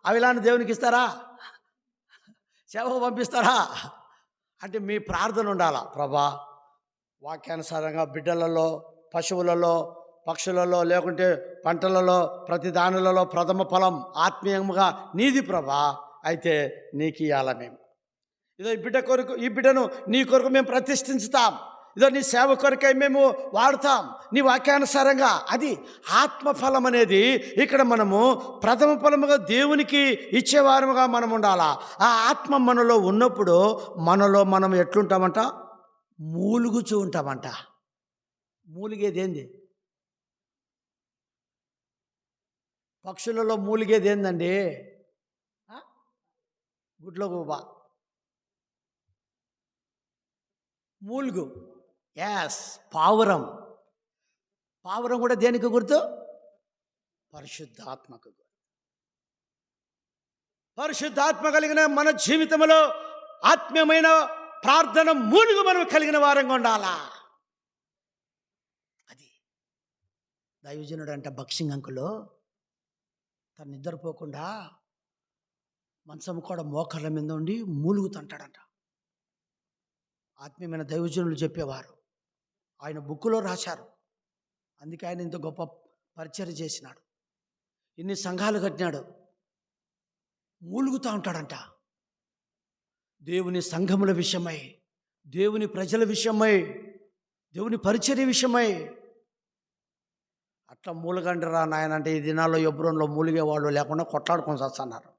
అవిలాను దేవునికి ఇస్తారా? సేవకు పంపిస్తారా? అంటే మీ ప్రార్థన ఉండాలా. ప్రభా, వాక్యానుసారంగా బిడ్డలలో, పశువులలో, పక్షులలో, లేకుంటే పంటలలో, ప్రతి దానిలలో ప్రథమ ఫలం ఆత్మీయంగా నీది ప్రభా. అయితే నీకు ఇవ్వాలా మేము. ఇదో ఈ బిడ్డను నీ కొరకు మేము ప్రతిష్ఠించుతాం. ఇదో నీ సేవ కొరకై మేము వాడతాం నీ వాక్యానుసారంగా. అది ఆత్మఫలం అనేది ఇక్కడ మనము ప్రథమ ఫలముగా దేవునికి ఇచ్చేవారముగా మనం ఉండాలా. ఆ ఆత్మ మనలో ఉన్నప్పుడు మనలో మనం ఎట్లుంటామంట? మూలుగుచూ ఉంటామంట. మూలిగేదేంది? పక్షులలో మూలిగేదేందండి? గుడ్ల గూబ, మూలుగు. పావురం. పావురం కూడా దేనికి గుర్తు? పరిశుద్ధాత్మకు గుర్తు. పరిశుద్ధాత్మ కలిగిన మన జీవితంలో ఆత్మీయమైన ప్రార్థన మూలుగు మనం కలిగిన వారంగా ఉండాలా. అది దైవజనుడు అంట బక్సింగ్ అంకులు తను నిద్రపోకుండా మంచం కూడా మోకాళ్ళ మీద ఉండి మూలుగుతుంటాడంట. ఆత్మీయమైన దైవజనులు చెప్పేవారు, ఆయన బుక్కులో రాశారు. అందుకే ఆయన ఇంత గొప్ప పరిచర్య చేసినాడు, ఇన్ని సంఘాలు కట్టినాడు. మూలుగుతూ ఉంటాడంట. దేవుని సంఘముల విషయమై, దేవుని ప్రజల విషయమై, దేవుని పరిచర్య విషయమై. అట్లా మూలగండిరా నాయన అంటే ఈ దినాల్లో ఎబ్రోన్లో మూలిగే వాళ్ళు లేకుండా కొట్లాడుకొని వస్తున్నారు.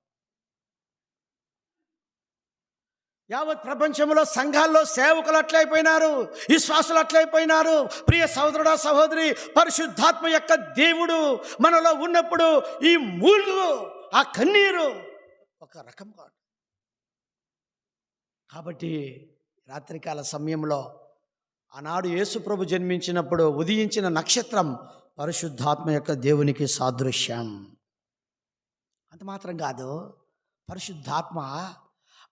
యావత్ ప్రపంచంలో సంఘాల్లో సేవకులు అట్లయిపోయినారు, విశ్వాసులు అట్లయిపోయినారు. ప్రియ సహోదరుడా సహోదరి, పరిశుద్ధాత్మ యొక్క దేవుడు మనలో ఉన్నప్పుడు ఈ మూలుగు, ఆ కన్నీరు ఒక రకం కాదు. కాబట్టి రాత్రికాల సమయంలో ఆనాడు యేసు ప్రభు జన్మించినప్పుడు ఉదయించిన నక్షత్రం పరిశుద్ధాత్మ యొక్క దేవునికి సాదృశ్యం. అంత మాత్రం కాదు, పరిశుద్ధాత్మ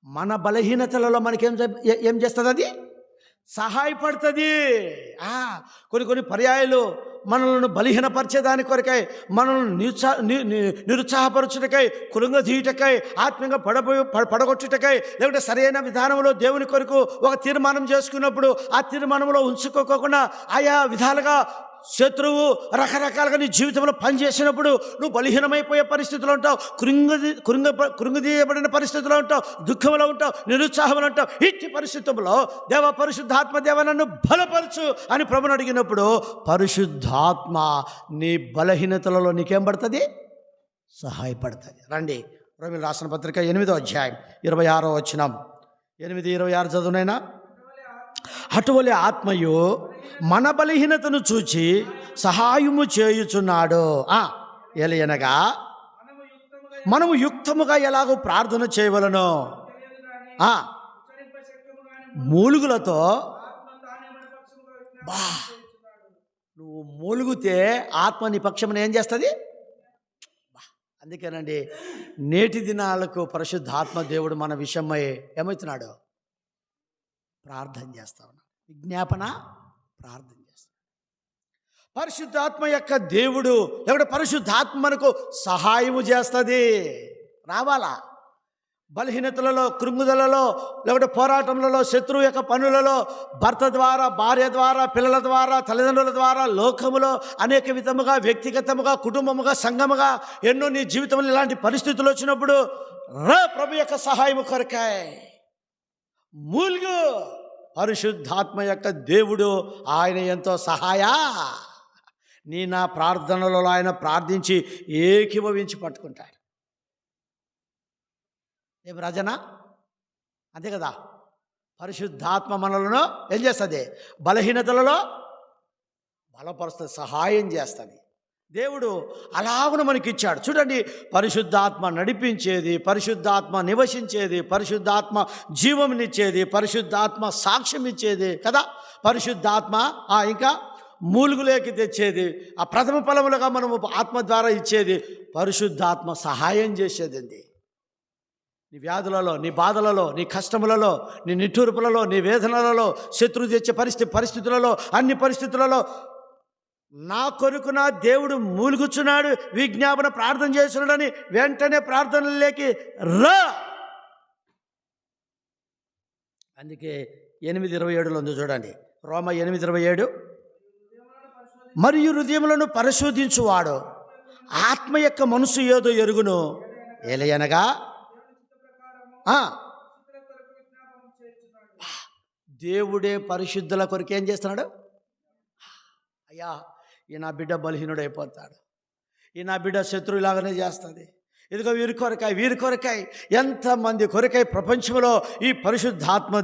మన బలహీనతలలో మనకేం ఏం చేస్తుంది? అది సహాయపడుతుంది. కొన్ని పర్యాయాలు మనల్ని బలహీనపరిచేదాని కొరకై, మనల్ని నిరుత్సాహపరచుటకై, కృంగదీయుటకై, ఆత్మీయంగా పడగొట్టుటకై, లేకుంటే సరైన విధానంలో దేవుని కొరకు ఒక తీర్మానం చేసుకున్నప్పుడు ఆ తీర్మానంలో ఉంచుకోకుండా ఆయా విధాలుగా శత్రువు రకరకాలుగా నీ జీవితంలో పనిచేసినప్పుడు నువ్వు బలహీనమైపోయే పరిస్థితులు ఉంటావు, కృంగదీయబడిన పరిస్థితుల్లో ఉంటావు, దుఃఖంలో ఉంటావు, నిరుత్సాహంలో ఉంటావు. ఇట్టి పరిస్థితుల్లో దేవ పరిశుద్ధాత్మ దేవ నన్ను బలపరచు అని ప్రభుని అడిగినప్పుడు పరిశుద్ధాత్మ నీ బలహీనతలలో నీకేం పడుతుంది? సహాయపడుతుంది. రండి, రోమీయులకు రాసిన పత్రిక 8వ అధ్యాయం 26వ వచనం. 8:26 చదువునైనా. అటువలే ఆత్మయు మన బలహీనతను చూచి సహాయము చేయుచున్నాడు. ఎలయనగా మనము యుక్తముగా ఎలాగో ప్రార్థన చేయవలనో మూలుగులతో. నువ్వు మూలుగుతే ఆత్మ నీ పక్షమున ఏం చేస్తుంది? అందుకేనండి నేటి దినాలకు పరిశుద్ధాత్మ దేవుడు మన విషయమై ఏమవుతున్నాడు? ప్రార్థన చేస్తా ఉన్నాడు, విజ్ఞాపన ప్రార్థన చేస్తాడు. పరిశుద్ధాత్మ యొక్క దేవుడు లేకపోతే పరిశుద్ధాత్మ మనకు సహాయము చేస్తుంది. రావాలా? బలహీనతలలో, కృంగుదలలో, లేకపోతే పోరాటంలో, శత్రువు యొక్క పనులలో, భర్త ద్వారా, భార్య ద్వారా, పిల్లల ద్వారా, తల్లిదండ్రుల ద్వారా, లోకములో అనేక విధముగా, వ్యక్తిగతముగా, కుటుంబముగా, సంఘముగా ఎన్నో నీ జీవితంలో ఇలాంటి పరిస్థితులు వచ్చినప్పుడు ప్రభు యొక్క సహాయము కొరకాయ మూలుగు. పరిశుద్ధాత్మ యొక్క దేవుడు ఆయన ఎంతో నీ నా ప్రార్థనలలో ఆయన ప్రార్థించి ఏకీభవించి పట్టుకుంటాడు. ఏం రాజనా? అంతే కదా. పరిశుద్ధాత్మ మనలను ఏం చేస్తుంది? బలహీనతలలో బలపరుస్తుంది, సహాయం చేస్తుంది. దేవుడు అలాగున మనకిచ్చాడు. చూడండి, పరిశుద్ధాత్మ నడిపించేది, పరిశుద్ధాత్మ నివసించేది, పరిశుద్ధాత్మ జీవమునిచ్చేది, పరిశుద్ధాత్మ సాక్ష్యం ఇచ్చేది కదా. పరిశుద్ధాత్మ ఇంకా మూలుగులోకి తెచ్చేది, ఆ ప్రథమ ఫలములుగా మనము ఆత్మ ద్వారా ఇచ్చేది. పరిశుద్ధాత్మ సహాయం చేసేది. నీ వ్యాధులలో, నీ బాధలలో, నీ కష్టములలో, నీ నిట్టూర్పులలో, నీ వేదనలలో, శత్రువు తెచ్చే పరిస్థితులలో, అన్ని పరిస్థితులలో నా కొరకు నా దేవుడు మూలుగుచున్నాడు, విజ్ఞాపన ప్రార్థన చేస్తున్నాడని వెంటనే ప్రార్థనలోకి రా. అందుకే 8:27 ఉంది చూడండి, రోమ 8:27. మరియు హృదయములను పరిశోధించువాడు ఆత్మ యొక్క మనసు ఏదో ఎరుగును, ఎలయనగా దేవుడే పరిశుద్ధుల కొరకు ఏం చేస్తున్నాడు? అయ్యా, ఈ నా బిడ్డ బలహీనుడు అయిపోతాడు, ఈ నా బిడ్డ శత్రువులాగానే చేస్తుంది, ఇదిగో వీరి కొరకాయ ఎంతమంది కొరకాయ ప్రపంచంలో ఈ పరిశుద్ధాత్మ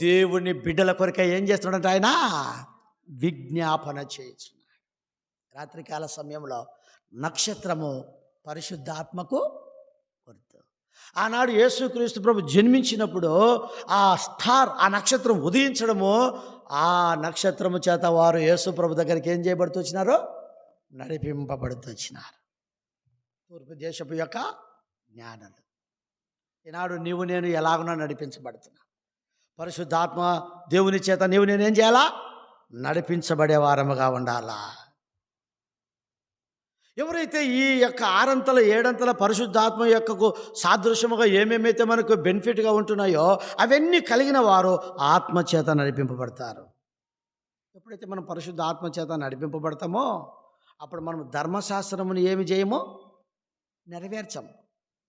దేవుని బిడ్డల కొరకాయ ఏం చేస్తున్నాడంటే ఆయన విజ్ఞాపన చేస్తున్నాడు. రాత్రికాల సమయంలో నక్షత్రము పరిశుద్ధాత్మకు గుర్తు. ఆనాడు యేసుక్రీస్తు ప్రభు జన్మించినప్పుడు ఆ నక్షత్రం ఉదయించడము, ఆ నక్షత్రము చేత వారు యేసు ప్రభు దగ్గరికి ఏం చేయబడుతూ వచ్చినారో? నడిపింపబడుతూ వచ్చినారు. తూర్పు దేశపు యొక్క జ్ఞానులు. ఈనాడు నీవు నేను ఎలాగునో నడిపించబడుతున్నా. పరిశుద్ధాత్మ దేవుని చేత నీవు నేనేం చేయాలా? నడిపించబడే వారముగా ఉండాలా. ఎవరైతే ఈ యొక్క 6 7 పరిశుద్ధాత్మ యొక్కకు సాదృశ్యముగా ఏమేమైతే మనకు బెనిఫిట్గా ఉంటున్నాయో అవన్నీ కలిగిన వారు ఆత్మచేత నడిపింపబడతారు. ఎప్పుడైతే మనం పరిశుద్ధ ఆత్మచేత నడిపింపబడతామో అప్పుడు మనం ధర్మశాస్త్రమును ఏమి చేయము? నెరవేర్చం.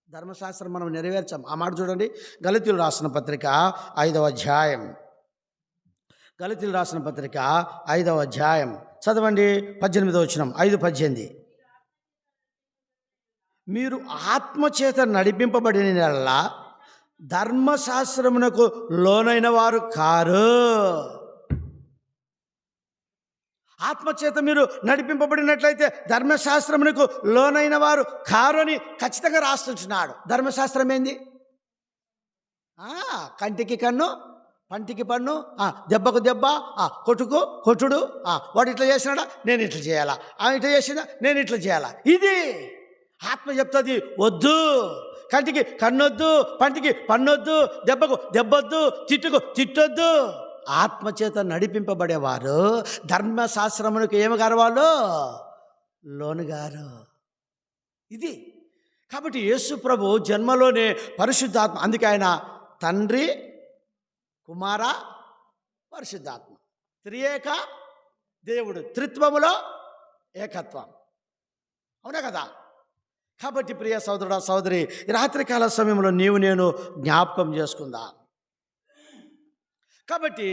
ధర్మశాస్త్రం మనం నెరవేర్చాం. ఆ మాట చూడండి, గలతీయులు రాసిన పత్రిక 5వ అధ్యాయం. గలతీయులు రాసిన పత్రిక 5వ అధ్యాయం చదవండి, 18వ వచనం. 5:18. మీరు ఆత్మచేత నడిపింపబడిన యెడల ధర్మశాస్త్రమునకు లోనైన వారు కారు. ఆత్మచేత మీరు నడిపింపబడినట్లయితే ధర్మశాస్త్రమునకు లోనైన వారు కారు అని ఖచ్చితంగా రాస్తున్నాడు. ధర్మశాస్త్రం ఏంది? కంటికి కన్ను, పంటికి పన్ను, దెబ్బకు దెబ్బ, కొట్టుకు కొట్టుడు. వాడు ఇట్లా చేసినాడా, నేను ఇట్లా చేయాలా, ఇట్లా చేసినా నేను ఇట్లా చేయాలా. ఇది ఆత్మ చెప్తుంది. వద్దు, కంటికి కన్నొద్దు, పంటికి పన్నొద్దు, దెబ్బకు దెబ్బొద్దు, తిట్టుకు తిట్టొద్దు. ఆత్మచేత నడిపింపబడేవారు ధర్మశాస్త్రమునకు ఏమగారు? వాళ్ళు లోనుగారు. ఇది కాబట్టి యేసు ప్రభు జన్మలోనే పరిశుద్ధాత్మ. అందుకే ఆయన తండ్రి, కుమార, పరిశుద్ధాత్మ, త్రియేక దేవుడు, త్రిత్వములో ఏకత్వం. అవునా కదా? కాబట్టి ప్రియ సోదరుడా, సోదరి, రాత్రికాల సమయంలో నీవు నేను జ్ఞాపకం చేసుకుందాం. కాబట్టి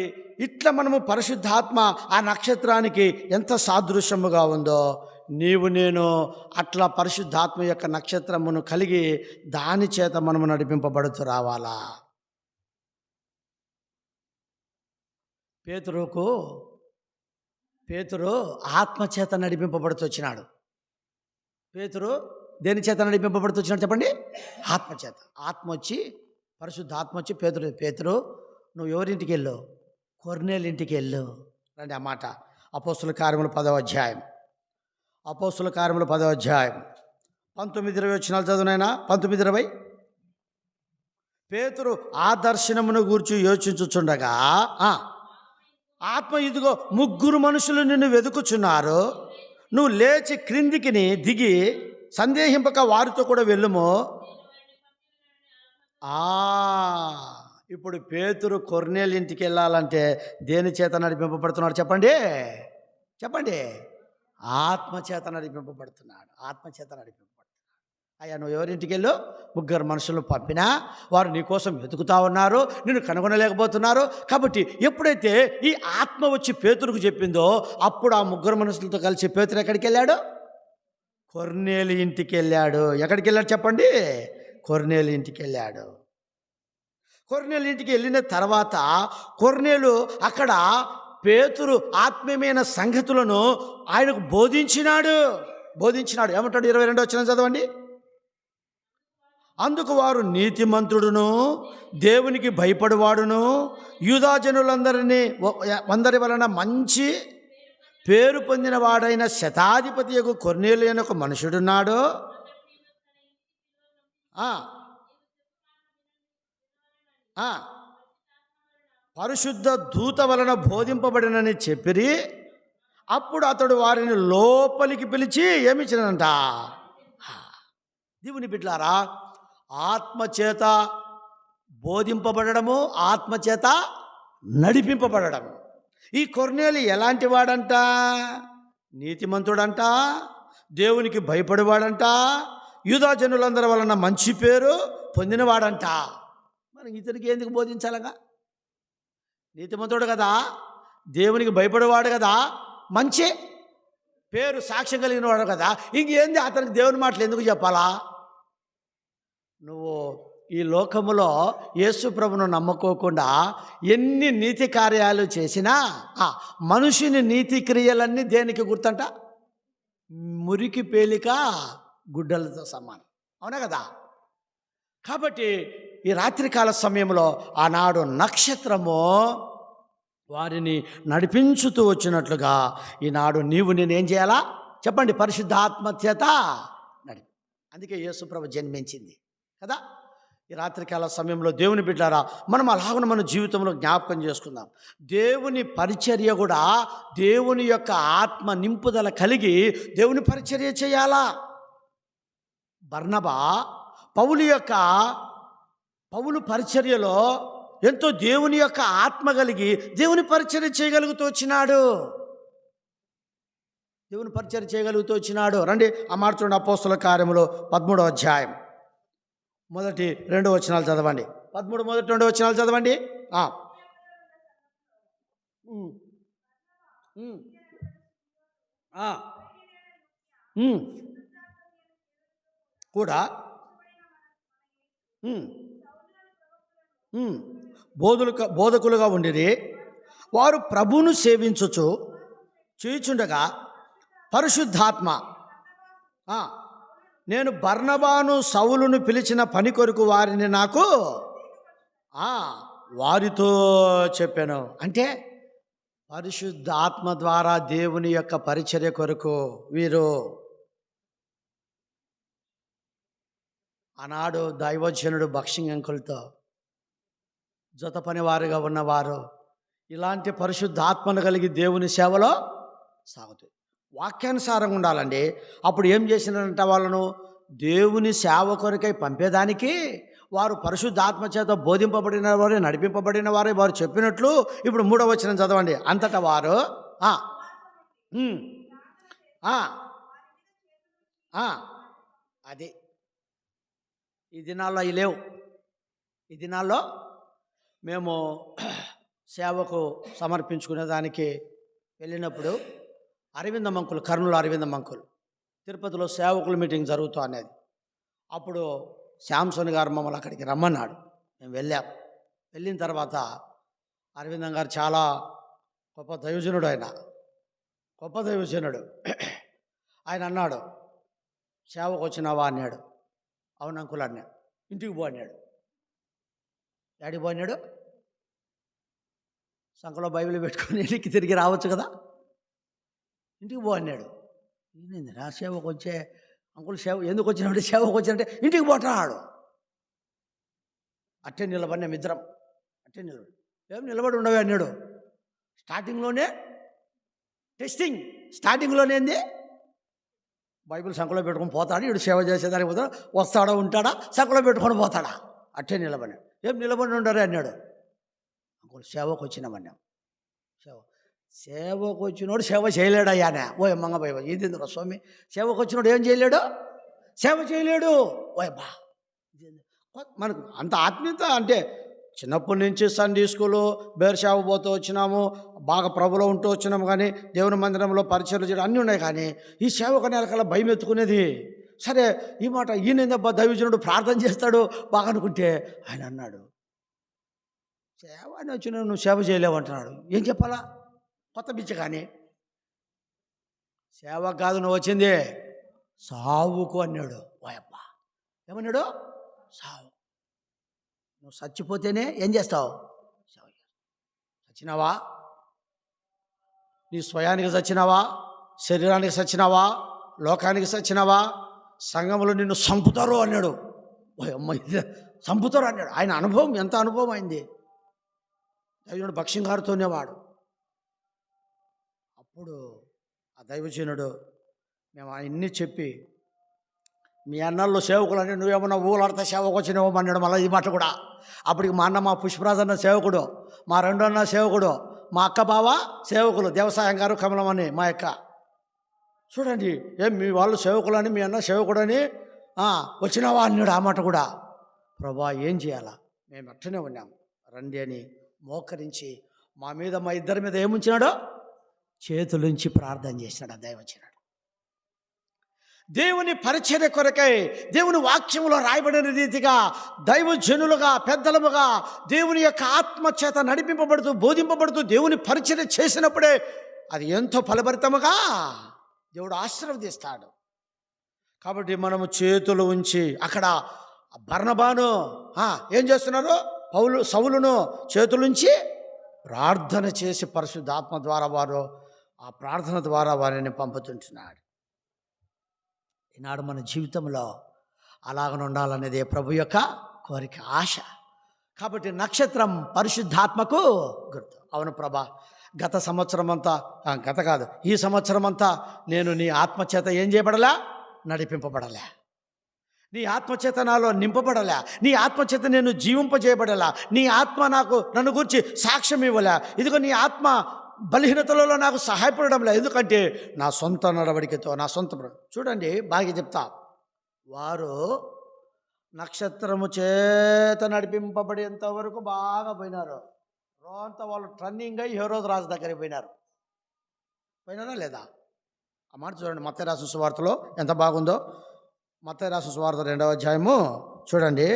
ఇట్లా మనము పరిశుద్ధాత్మ ఆ నక్షత్రానికి ఎంత సాదృశ్యముగా ఉందో నీవు నేను అట్లా పరిశుద్ధాత్మ యొక్క నక్షత్రమును కలిగి దాని చేత మనము నడిపింపబడుతూ రావాలా. పేతురు ఆత్మచేత నడిపింపబడుతూ వచ్చినాడు. పేతురు దేని చేత నడిపింపబడుతూ వచ్చినాడు చెప్పండి? ఆత్మచేత. ఆత్మ వచ్చి, పరిశుద్ధ ఆత్మ వచ్చి పేతురు నువ్వు ఎవరింటికి వెళ్ళు? కొర్నేలు ఇంటికి వెళ్ళు. రండి ఆ మాట. అపోస్తుల కార్యములు 10వ అధ్యాయం. అపోస్తుల కార్యములు 10వ అధ్యాయం 19-20 వచనాలు చదువునైనా. 19-20. పేతురు ఆ దర్శనమును గూర్చి యోచించుచుండగా ఆత్మ, ఇదిగో 3 మనుషులు నిన్ను వెతుకుచున్నారు, నువ్వు లేచి క్రిందికి దిగి సందేహింపక వారితో కూడా వెళ్ళుము. ఇప్పుడు పేతురు కొర్నేలు ఇంటికి వెళ్ళాలంటే దేని చేత నడిపింపబడుతున్నాడు చెప్పండి? ఆత్మచేత నడిపింపబడుతున్నాడు. ఆత్మచేత నడిపింపబడుతున్నాడు. అయ్యా, నువ్వు ఎవరింటికి వెళ్ళు? 3 మనుషులు పంపినా వారు నీకోసం వెతుకుతా ఉన్నారు, నిన్ను కనుగొనలేకపోతున్నారు. కాబట్టి ఎప్పుడైతే ఈ ఆత్మ వచ్చి పేతురుకు చెప్పిందో అప్పుడు ఆ 3 మనుషులతో కలిసి పేతురు ఎక్కడికి వెళ్ళాడు? కొర్నేలు ఇంటికి వెళ్ళాడు. ఎక్కడికి వెళ్ళాడు చెప్పండి? కొర్నేలు ఇంటికి వెళ్ళాడు. కొర్నేలు ఇంటికి వెళ్ళిన తర్వాత కొర్నేలు అక్కడ పేతురు ఆత్మీయమైన సంగతులను ఆయనకు బోధించినాడు. ఏమంటాడు? 22వ వచనం చదవండి. అందుకు వారు నీతిమంతుడును, దేవునికి భయపడువాడును, యూదాజనులందరి వలన మంచి పేరు పొందిన వాడైన శతాధిపతి యొక్క కొర్నేలు అనే ఒక మనుషుడున్నాడు. పరిశుద్ధ దూత వలన బోధింపబడినని చెప్పిరి. అప్పుడు అతడు వారిని లోపలికి పిలిచి ఏమిచ్చినంట? దేవుని బిడ్డలారా, ఆత్మచేత బోధింపబడము, ఆత్మచేత నడిపింపబడము. ఈ కొర్నేలు ఎలాంటి వాడంట? నీతిమంతుడంట, దేవునికి భయపడేవాడంట, యూదాజనులందరి వలన మంచి పేరు పొందినవాడంట. మనం ఇతనికి ఎందుకు బోధించాలగా? నీతిమంతుడు కదా, దేవునికి భయపడేవాడు కదా, మంచి పేరు సాక్ష్యం కలిగిన వాడు కదా, ఇంకేంది అతనికి దేవుని మాటలు ఎందుకు చెప్పాలా? నువ్వు ఈ లోకములో యేసు ప్రభును నమ్ముకోకుండా ఎన్ని నీతి కార్యాలు చేసినా మనుషుని నీతి క్రియలన్నీ దేనికి గుర్తంట? మురికి పేలిక గుడ్డలతో సమానం. అవునా కదా? కాబట్టి ఈ రాత్రికాల సమయంలో ఆనాడు నక్షత్రము వారిని నడిపించుతూ వచ్చినట్లుగా ఈనాడు నీవు నేనేం చేయాలా చెప్పండి? పరిశుద్ధాత్మ చేత నడిపి. అందుకే యేసు ప్రభు జన్మించింది కదా. ఈ రాత్రికాల సమయంలో దేవుని బిడ్డారా, మనం అలాగను మన జీవితంలో జ్ఞాపకం చేసుకుందాం. దేవుని పరిచర్య కూడా దేవుని యొక్క ఆత్మ నింపుదల కలిగి దేవుని పరిచర్య చేయాలా. బర్నబా పౌలు పరిచర్యలో ఎంతో దేవుని యొక్క ఆత్మ కలిగి దేవుని పరిచర్య చేయగలుగుతూ వచ్చినాడు. రండి ఆ మాట చూడండి. అపోస్తల కార్యములు 13వ అధ్యాయం 1-2 వచనాలు చదవండి. 13 మొదటి 2 వచనాలు చదవండి. కూడా బోధకులుగా ఉండిరి. వారు ప్రభువును సేవించుచు చేయుచుండగా పరిశుద్ధాత్మ నేను బర్నబాను సౌలును పిలిచిన పని కొరకు వారిని నాకు వారితో చెప్పాను. అంటే పరిశుద్ధాత్మ ద్వారా దేవుని యొక్క పరిచర్య కొరకు వీరు ఆనాడు దైవజనుడు బక్షింగ్ అంకుల్తో జత పనివారుగా ఉన్నవారు ఇలాంటి పరిశుద్ధాత్మను కలిగి దేవుని సేవలో సాగుతుంది. వాక్యానుసారంగా ఉండాలండి. అప్పుడు ఏం చేసినారంట, వాళ్ళను దేవుని సేవ కొరకై పంపేదానికి వారు పరిశుద్ధాత్మ చేత బోధింపబడిన వారే, నడిపింపబడిన వారే, వారు చెప్పినట్లు. ఇప్పుడు 3వ వచనం చదవండి. అంతటా వారు అది ఈ దినాల్లో అవి లేవు. ఈ దినాల్లో మేము సేవకు సమర్పించుకునే దానికి వెళ్ళినప్పుడు అరవిందం అంకుల్, కర్నూలు అరవిందం అంకుల్ తిరుపతిలో సేవకుల మీటింగ్ జరుగుతూ అనేది. అప్పుడు శాంసన్ గారు మమ్మల్ని అక్కడికి రమ్మన్నాడు. మేము వెళ్ళిన తర్వాత అరవిందం గారు చాలా గొప్ప దైవజనుడు. ఆయన అన్నాడు, సేవకు వచ్చినావా అన్నాడు. అవును అంకుల్ అన్నాడు. ఇంటికి పో అన్నాడు. డాడీకి పోయినాడు. సంకలో బైబిల్ పెట్టుకొని ఇంటికి తిరిగి రావచ్చు కదా, ఇంటికి పో అన్నాడు. నేనేంది నా సేవకు వచ్చే అంకుల్ ఎందుకు వచ్చినాడు, సేవకు వచ్చినట్టే ఇంటికి పోతాడు. అట్టే నిలబడిన మిత్రం, ఏం నిలబడి ఉండవే అన్నాడు. స్టార్టింగ్లోనే టెస్టింగ్, స్టార్టింగ్లోనే ఏంది బైబిల్ సంకలో పెట్టుకొని పోతాడు. ఇడు సేవ చేసేదానికి పోతాడు, వస్తాడా ఉంటాడా, సంకలో పెట్టుకొని పోతాడా. అట్టే నిలబడి, ఏం నిలబడి ఉండరే అన్నాడు. అంకుల్ సేవకు వచ్చినామన్నాం. సేవకు వచ్చినోడు సేవ చేయలేడయ్యానే. ఓ అమ్మంగ భయ ఇది స్వామి, సేవకు వచ్చినోడు ఏం చేయలేడు, సేవ చేయలేడు. ఓ అబ్బా, మనకు అంత ఆత్మీయత అంటే చిన్నప్పటి నుంచి సండే స్కూలు బేర్షావు పోతూ వచ్చినాము, బాగా ప్రభులో ఉంటూ వచ్చినాము. కానీ దేవుని మందిరంలో పరిచయం చేయడం అన్నీ ఉన్నాయి. కానీ ఈ సేవకు నెలకల్లా భయం ఎత్తుకునేది. సరే ఈ మాట ఈయనబ్బా దైవజనుడు ప్రార్థన చేస్తాడు బాగా అనుకుంటే, ఆయన అన్నాడు సేవ అని వచ్చిన నువ్వు సేవ చేయలేవు అంటున్నాడు. ఏం చెప్పాలా, కొత్త పిచ్చి. కానీ సేవ కాదు నువ్వు వచ్చింది సావుకు అన్నాడు. ఓయబ్బా, ఏమన్నాడు, సావు. నువ్వు చచ్చిపోతేనే ఏం చేస్తావు, చచ్చినావా, నీ స్వయానికి చచ్చినావా, శరీరానికి చచ్చినావా, లోకానికి చచ్చినావా, సంఘంలో నిన్ను చంపుతారు అన్నాడు. ఓ అమ్మ, చంపుతారు అన్నాడు. ఆయన అనుభవం ఎంత అనుభవం అయింది. దైవజనుడు భక్ష్యం గారితోనే వాడు. అప్పుడు ఆ దైవజనుడు మేము ఆయన్ని చెప్పి, మీ అన్నల్లో సేవకులు అంటే నువ్వేమన్నా ఊలాడితే సేవకు వచ్చినావు అన్నాడు. మళ్ళీ ఈ మాట కూడా. అప్పటికి మా అన్న, మా పుష్పరాజు అన్న సేవకుడు, మా రెండో అన్న సేవకుడు, మా అక్క బావ సేవకులు, దేవసాయం గారు, కమలమని మా అక్క. చూడండి, ఏం మీ వాళ్ళు సేవకులని, మీ అన్న సేవకుడని వచ్చినావా అన్నాడు. ఆ మాట కూడా. ప్రభా ఏం చేయాలా, మేము అట్టనే ఉన్నాము, రండి అని మోకరించి మా మీద, మా ఇద్దరి మీద ఏముంచినాడో చేతులుంచి ప్రార్థన చేసినాడు ఆ దైవజనుడు. దేవుని పరిచర్య కొరకై దేవుని వాక్యంలో రాయబడిన రీతిగా దైవజనులుగా, పెద్దలముగా దేవుని యొక్క ఆత్మ చేత నడిపింపబడుతూ, బోధింపబడుతూ దేవుని పరిచర్య చేసినప్పుడే అది ఎంతో ఫలభరితముగా దేవుడు ఆశీర్వదిస్తాడు. కాబట్టి మనము చేతులు ఉంచి, అక్కడ బర్నబాను ఏం చేస్తున్నారు, సౌలును చేతులుంచి ప్రార్థన చేసి పరిశుద్ధాత్మ ద్వారా వారు ఆ ప్రార్థన ద్వారా వారిని పంపుతుంటున్నాడు. ఈనాడు మన జీవితంలో అలాగనే ఉండాలనేదే ప్రభు యొక్క కోరిక, ఆశ. కాబట్టి నక్షత్రం పరిశుద్ధాత్మకు గుర్తు. అవును ప్రభా, గత సంవత్సరం అంతా, గత కాదు ఈ సంవత్సరం అంతా నేను నీ ఆత్మచేత ఏం చేయబడలే? నడిపింపబడలే. నీ ఆత్మచేత నాలో నింపబడలే. నీ ఆత్మచేత నేను జీవింపజేయబడలా. నీ ఆత్మ నన్ను గురించి సాక్ష్యం ఇవ్వలే. ఇదిగో నీ ఆత్మ బలహీనతలలో నాకు సహాయపడడం లేదు. ఎందుకంటే నా సొంత నడవడికతో, నా సొంత చూడండి, బాగా చెప్తా. వారు నక్షత్రము చేత నడిపింపబడేంత వరకు బాగా పోయినారు. రోజంతా వాళ్ళు ట్రన్నింగ్ అయ్యి హేరోదు రాజు దగ్గరికి పోయినారా లేదా? ఆ మాట చూడండి, మత్తయి రాసిన సువార్తలో ఎంత బాగుందో. మత్తయి రాసిన సువార్త 2వ అధ్యాయము చూడండి.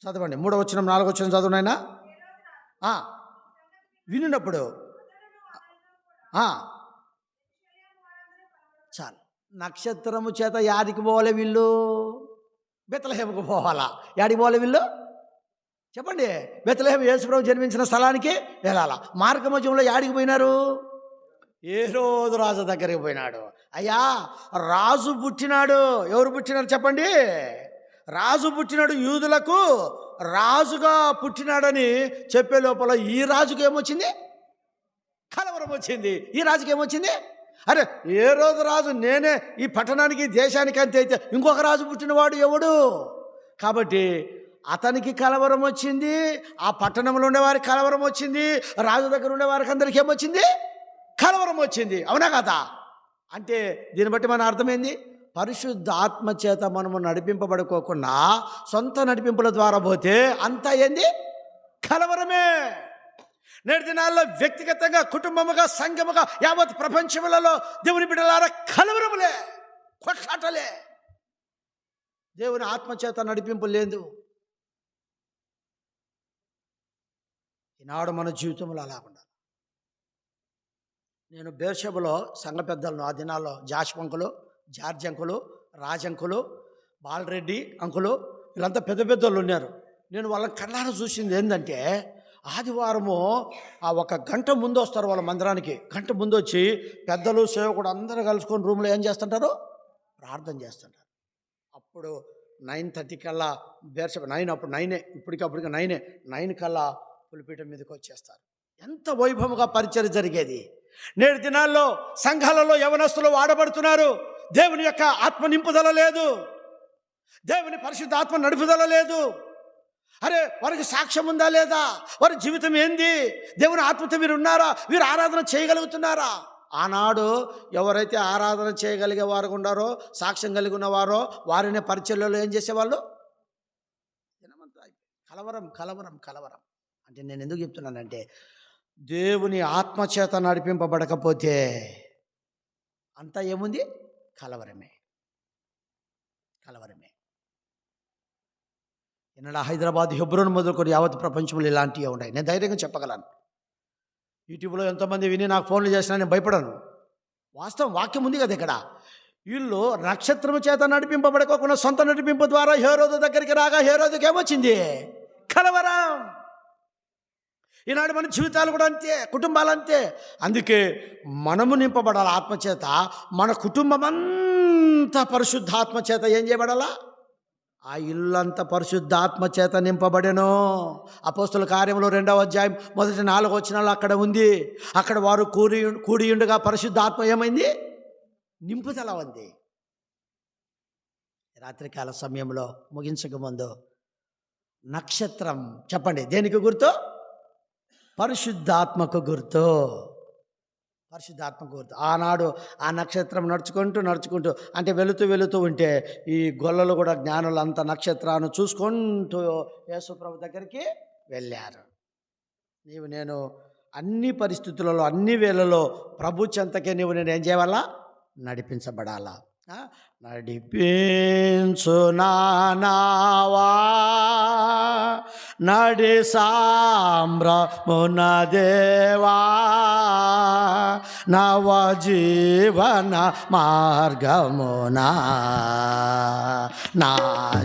చదవండి, 3వ వచనం 4వ వచనం చదువునైనా. వినినప్పుడు చాలు. నక్షత్రము చేత యాడికి పోవాలి వీళ్ళు? బెత్లెహేముకు పోవాలా. యాడికి పోవాలి వీళ్ళు చెప్పండి? బెత్లెహేము యేసుప్రభు జన్మించిన స్థలానికి వెళ్ళాలా. మార్గ మధ్యంలో యాడికి పోయినారు? హేరోదు రాజు దగ్గరికి పోయినాడు. అయ్యా, రాజు పుట్టినాడు. ఎవరు పుట్టినారు చెప్పండి? రాజు పుట్టినాడు. యూదులకు రాజుగా పుట్టినాడని చెప్పే లోపల ఈ రాజుకి ఏమొచ్చింది? కలవరం వచ్చింది. ఈ రాజుకి ఏమొచ్చింది? అరే, ఏ రోజు రాజు నేనే ఈ పట్టణానికి దేశానికి అంతే అయితే ఇంకొక రాజు పుట్టినవాడు ఎవడు? కాబట్టి అతనికి కలవరం వచ్చింది, ఆ పట్టణంలో ఉండేవారికి కలవరం వచ్చింది, రాజు దగ్గర ఉండేవారికి అందరికీ ఏమొచ్చింది? కలవరం వచ్చింది. అవునా కదా? అంటే దీన్ని బట్టి మన అర్థమైంది, పరిశుద్ధ ఆత్మ చేత మనము నడిపింపబడుకోకుండా సొంత నడిపింపుల ద్వారా పోతే అంతా ఏంది? కలవరమే. నేటి దినాల్లో వ్యక్తిగతంగా, కుటుంబముగా, సంఘముగా, యావత్ ప్రపంచములలో దేవుని బిడ్డలారా కలవరములే, కొట్లాటలే. దేవుని ఆత్మచేత నడిపింపు లేదు. ఈనాడు మన జీవితంలో అలా ఉండాలి. నేను బేర్షెబలో సంఘ పెద్దలను ఆ దినాల్లో Josh uncle, George uncle, Raj uncle, Bala Reddy uncle, వీళ్ళంతా పెద్ద పెద్దోళ్ళు ఉన్నారు. నేను వాళ్ళని కళ్ళారా చూసింది ఏంటంటే, ఆదివారము ఒక గంట ముందు వస్తారు వాళ్ళ మందిరానికి. గంట ముందు వచ్చి పెద్దలు, సేవకుడు అందరూ కలుసుకొని రూమ్లో ఏం చేస్తుంటారు? ప్రార్థన చేస్తుంటారు. అప్పుడు 9:30 కల్లా బేర్షెబ 9, అప్పుడు 9, ఇప్పటికప్పటికి 9 కల్లా పులిపీఠం మీదకి వచ్చేస్తారు. ఎంత వైభవంగా పరిచయం జరిగేది. నేటి దినాల్లో సంఘాలలో యవనస్తులు వాడబడుతున్నారు. దేవుని యొక్క ఆత్మ నింపుదల లేదు, దేవుని పరిశుద్ధ ఆత్మ నడుపుదల లేదు. అరే, వారికి సాక్ష్యం ఉందా లేదా? వారి జీవితం ఏంది? దేవుని ఆత్మతో వీరు ఉన్నారా? వీరు ఆరాధన చేయగలుగుతున్నారా? ఆనాడు ఎవరైతే ఆరాధన చేయగలిగే వారు ఉన్నారో, సాక్ష్యం కలిగి ఉన్నవారో వారిని పరిచర్యలో ఏం చేసేవాళ్ళు? కలవరం కలవరం కలవరం. అంటే నేను ఎందుకు చెప్తున్నానంటే, దేవుని ఆత్మచేత నడిపింపబడకపోతే అంతా ఏముంది? కలవరమే, కలవరమే. ఎన్నడా హైదరాబాద్, హెబ్రోన్ మొదలుకొని యావత్ ప్రపంచంలో ఇలాంటివి ఉన్నాయి. నేను ధైర్యంగా చెప్పగలను. యూట్యూబ్లో ఎంతోమంది విని నాకు ఫోన్లు చేసినా నేను భయపడను. వాస్తవం, వాక్యం ఉంది కదా ఇక్కడ. వీళ్ళు నక్షత్రము చేత నడిపింపబడకోకుండా సొంత నడిపింపు ద్వారా హేరోదు దగ్గరికి రాగా హేరోదుకి ఏమొచ్చింది? కలవరం. ఈనాడు మన జీవితాలు కూడా అంతే, కుటుంబాలు అంతే. అందుకే మనము నింపబడాలి ఆత్మచేత. మన కుటుంబం అంతా పరిశుద్ధాత్మ చేత ఏం చేయబడాలా? ఆ ఇల్లంతా పరిశుద్ధాత్మ చేత నింపబడెను. అపోస్తుల కార్యములు 2వ అధ్యాయం మొదటి 4 వచనాలు అక్కడ ఉంది. అక్కడ వారు కూడి ఉండగా పరిశుద్ధాత్మ ఏమైంది? నింపుదల ఉంది. రాత్రికాల సమయంలో ముగించక ముందు నక్షత్రం చెప్పండి దేనికి గుర్తు? పరిశుద్ధాత్మకు గుర్తు. పరిశుద్ధాత్మకు గుర్తు. ఆనాడు ఆ నక్షత్రం నడుచుకుంటూ అంటే వెళుతూ ఉంటే ఈ గొల్లలు కూడా జ్ఞానులు అంత నక్షత్రాన్ని చూసుకుంటూ యేసుప్రభు దగ్గరికి వెళ్ళారు. నేను అన్ని పరిస్థితులలో, అన్ని వేళలో ప్రభు చెంతకే నేను ఏం చేయాలా? నడిపించబడాలా. నడిపించు నావా నడి సామ్రమున దేవా నవ జీవన మార్గమునా నా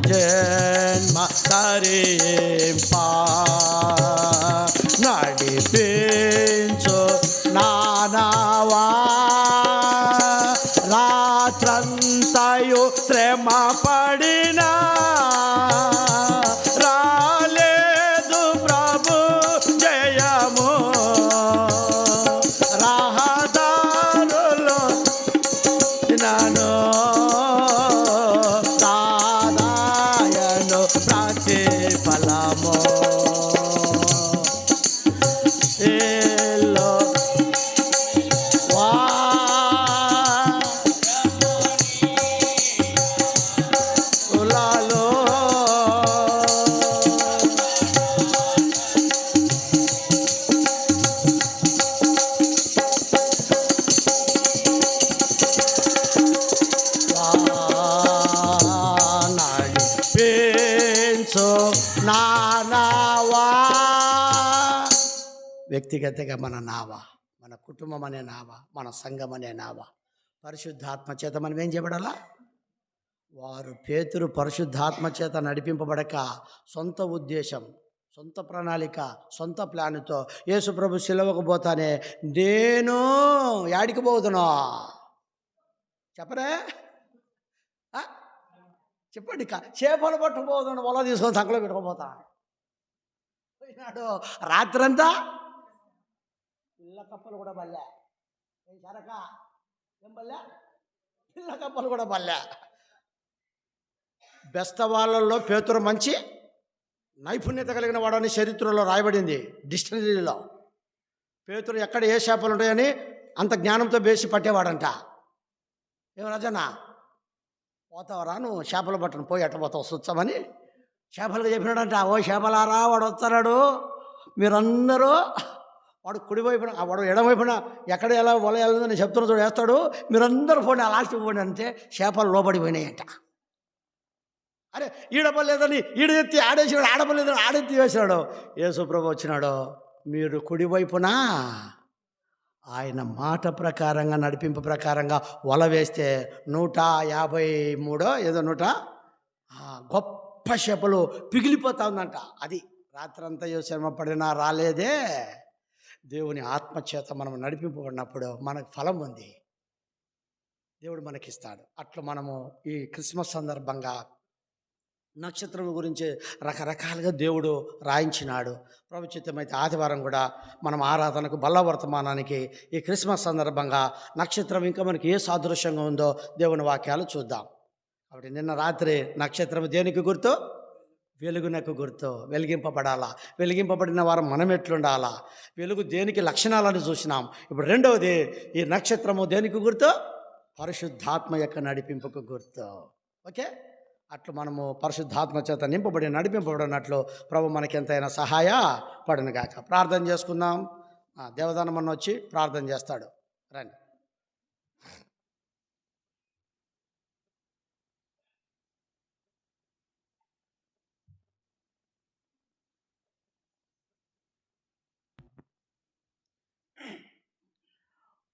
జన్మ తరింపా నడిపించు నావా రాత్రంతా నా నావా. వ్యక్తిగతంగా మన నావ, మన కుటుంబం అనే నావ, మన సంఘం అనే నావ పరిశుద్ధాత్మ చేత మనం ఏం చేయబడాలా? వారు పేతురు పరిశుద్ధాత్మ చేత నడిపింపబడక సొంత ఉద్దేశం, సొంత ప్రణాళిక, సొంత ప్లాన్తో యేసు ప్రభు సిలువకు పోతానే నేను యాడికి పోతున్నా చెప్పరే? చెప్పండి. చేపలు పట్టుకుపోతున్నాడు, వల తీసుకొని సంకలో పెట్టుకుపోతా పోయినాడు. రాత్రంతా పిల్ల కప్పలు కూడా బల్లే, సరక ఏం బల్లే, పిల్ల కప్పలు కూడా బల్లే. బెస్తవాళ్ళల్లో పేతురు మంచి నైపుణ్యత కలిగిన వాడని చరిత్రలో రాయబడింది, డిక్షనరీలో. పేతురు ఎక్కడ ఏ చేపలు ఉంటాయని అంత జ్ఞానంతో వేసి పట్టేవాడంట. ఏం రాజన్న పోతావరా నువ్వు చేపలు పట్టను, పోయి ఎట్ట పోతావు సుచ్చమని చేపలుగా చెప్పినాడంట. ఓ చేపలారా, వాడు వస్తున్నాడు, మీరందరూ వాడు కుడివైపున, వాడు ఎడమవైపున ఎక్కడ ఎలా వల వెళ్ళదని చెప్తున్నా చూడు వేస్తాడు, మీరందరూ పోండి ఆ లాస్ట్కి పోండి అంటే చేపలు లోబడిపోయినాయంట. అరే ఈడపలేదని ఈడ ఎత్తి ఆడేసాడు, ఆడపలేదని ఆడెత్తి వేసాడు. యేసు ప్రభు వచ్చినాడు, మీరు కుడివైపున ఆయన మాట ప్రకారంగా నడిపింపు ప్రకారంగా వల వేస్తే 153 ఏదో 100 గొప్ప చేపలు పిగిలిపోతా ఉందంట. అది రాత్రంతా శ్రమ పడినా రాలేదే. దేవుని ఆత్మచేత మనం నడిపింపబడినప్పుడు మనకు ఫలం ఉంది, దేవుడు మనకిస్తాడు. అట్లా మనము ఈ క్రిస్మస్ సందర్భంగా నక్షత్రం గురించి రకరకాలుగా దేవుడు రాయించినాడు. ప్రభుచిత్తమైతే ఆదివారం కూడా మనం ఆరాధనకు బల్ల వర్తమానానికి ఈ క్రిస్మస్ సందర్భంగా నక్షత్రం ఇంకా మనకి ఏ సాదృశ్యంగా ఉందో దేవుని వాక్యాలు చూద్దాం. కాబట్టి నిన్న రాత్రి నక్షత్రం దేనికి గుర్తు? వెలుగునకు గుర్తు. వెలిగింపబడాలా, వెలిగింపబడిన వారు మనం ఎట్లుండాలా, వెలుగు దేనికి లక్షణాలను చూసినాం. ఇప్పుడు రెండవది, ఈ నక్షత్రము దేనికి గుర్తు? పరిశుద్ధాత్మ యొక్క నడిపింపుకు గుర్తు. ఓకే, అట్లు మనము పరిశుద్ధాత్మ చేత నింపబడి నడిపింపబడినట్లు ప్రభు మనకి ఎంతైనా సహాయ పడునుగాక. ప్రార్థన చేసుకుందాం. దేవదానమన్న వచ్చి ప్రార్థన చేస్తాడు. రండి.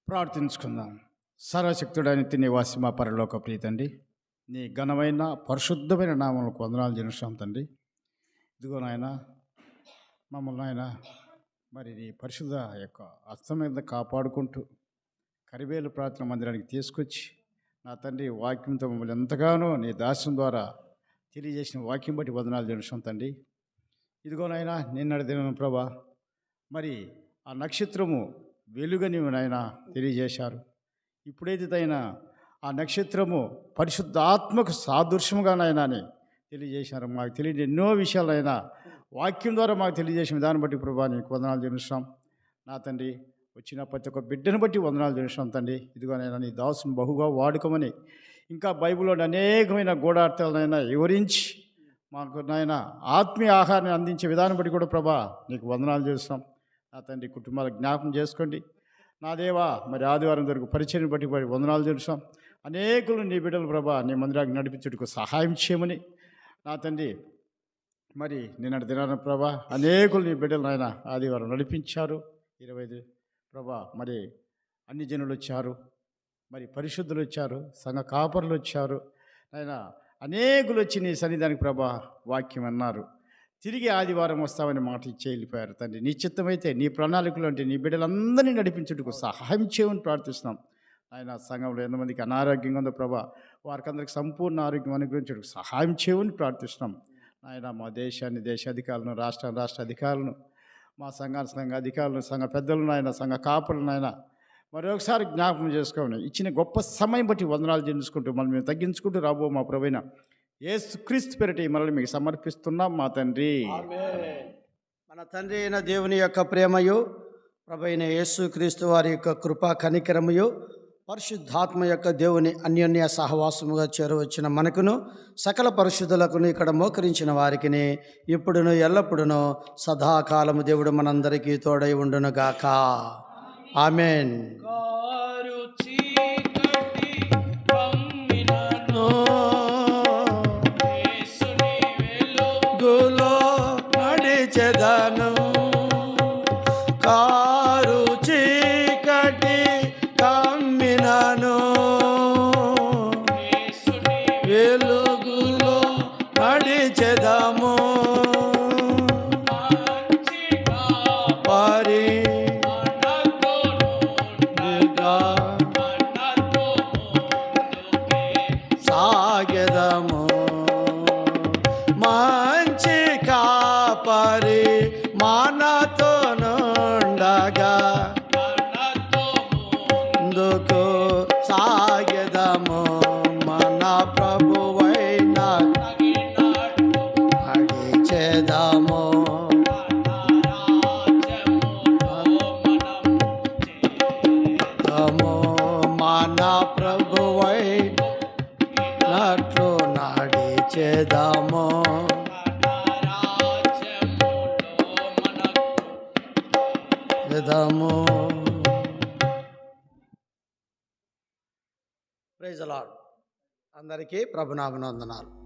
ప్రార్థించుకుందాం. సర్వశక్తుడైన నివాసి మా పరలోక ప్రీతండి, నీ ఘనమైన పరిశుద్ధమైన నామములకు వందనాలు చెల్లిస్తున్నాం తండ్రి. ఇదిగో నాయన, మమ్మల్ని ఆయన మరి నీ పరిశుద్ధ యొక్క హస్తం మీద కాపాడుకుంటూ కరివేలు ప్రార్థన మందిరానికి తీసుకొచ్చి నా తండ్రి వాక్యంతో మమ్మల్ని ఎంతగానో నీ దాస్యం ద్వారా తెలియజేసిన వాక్యం బట్టి వందనాలు చెల్లిస్తున్నాం తండ్రి. ఇదిగో నాయన, నిన్నటి దినం ప్రభా మరి ఆ నక్షత్రము వెలుగని నాయన తెలియజేశారు. ఇప్పుడైతే తైనా ఆ నక్షత్రము పరిశుద్ధాత్మకు సాదృశ్యముగా నాయన అని తెలియజేశారు. మాకు తెలియని ఎన్నో విషయాలైనా వాక్యం ద్వారా మాకు తెలియజేసిన విధానం బట్టి ప్రభా నీకు వందనాలు చెల్లిస్తున్నాం. నా తండ్రి, వచ్చిన ప్రతి ఒక్క బిడ్డను బట్టి వందనాలు చెల్లిస్తున్నాం తండ్రి. ఇదిగోనైనా నీ దాసుని బహుగా వాడుకోమని ఇంకా బైబిల్లోని అనేకమైన గూఢార్థాలనైనా వివరించి మాకు నాయన ఆత్మీయ ఆహారాన్ని అందించే విధానం బట్టి కూడా ప్రభా నీకు వందనాలు చేస్తున్నాం. నా తండ్రి, కుటుంబాలకు జ్ఞాపకం చేసుకోండి. నా దేవా, మరి ఆదివారం వరకు పరిచయం బట్టి వందనాలు చేస్తాం. అనేకులు నీ బిడ్డలు ప్రభా నీ మందిరానికి నడిపించుటకు సహాయం చేయమని నా తండ్రి, మరి నిన్నటి దినాన ప్రభా అనేకులు నీ బిడ్డలు నాయన ఆదివారం నడిపించారు. 25 ప్రభా మరి అన్ని జనులు వచ్చారు, మరి పరిశుద్ధులు వచ్చారు, సంఘ కాపరులు వచ్చారు నాయన, అనేకులు వచ్చి నీ సన్నిధానికి ప్రభా వాక్యం అన్నారు. తిరిగి ఆదివారం వస్తామని మాట ఇచ్చి వెళ్ళిపోయారు తండ్రి. నీ చిత్తమైతే నీ ప్రణాళికలు అంటే నీ బిడ్డలందరినీ నడిపించుటకు సహాయం చేయమని ప్రార్థిస్తున్నాం. ఆయన సంఘంలో ఎంతమందికి అనారోగ్యంగా ఉందో ప్రభా వారికందరికి సంపూర్ణ ఆరోగ్యం అనుగ్రహించుటకు సహాయం చేయమని ప్రార్థిస్తున్నాం. ఆయన మా దేశాన్ని, దేశ అధికారులను, రాష్ట్ర అధికారులను, మా సంఘ అధికారులను, సంఘ పెద్దలను, ఆయన సంఘ కాపులను ఆయన మరొకసారి జ్ఞాపకం చేసుకోమని ఇచ్చిన గొప్ప సమయం బట్టి వందనాలు చెల్లించుకుంటూ మనం మేము తగ్గించుకుంటూ రాబో మా ప్రభువైన యేసుక్రీస్తు పేరిట మనల్ని మీకు సమర్పిస్తున్నాం మా తండ్రి. మన తండ్రి అయిన దేవుని యొక్క ప్రేమయు, ప్రభు అయిన యేసుక్రీస్తు వారి యొక్క కృపా కనికరమయు, పరిశుద్ధాత్మ యొక్క దేవుని అన్యోన్య సహవాసముగా చేరవచ్చిన మనకును సకల పరిశుద్ధులకును ఇక్కడ మోకరించిన వారికిని ఇప్పుడును ఎల్లప్పుడును సదాకాలము దేవుడు మనందరికీ తోడై ఉండునుగాక. ఆమెన్. గులో లోకము మన ప్రభువై నట్లు నడిచేదాము. Praise the lord. అందరికీ ప్రభునామమున వందనాలు.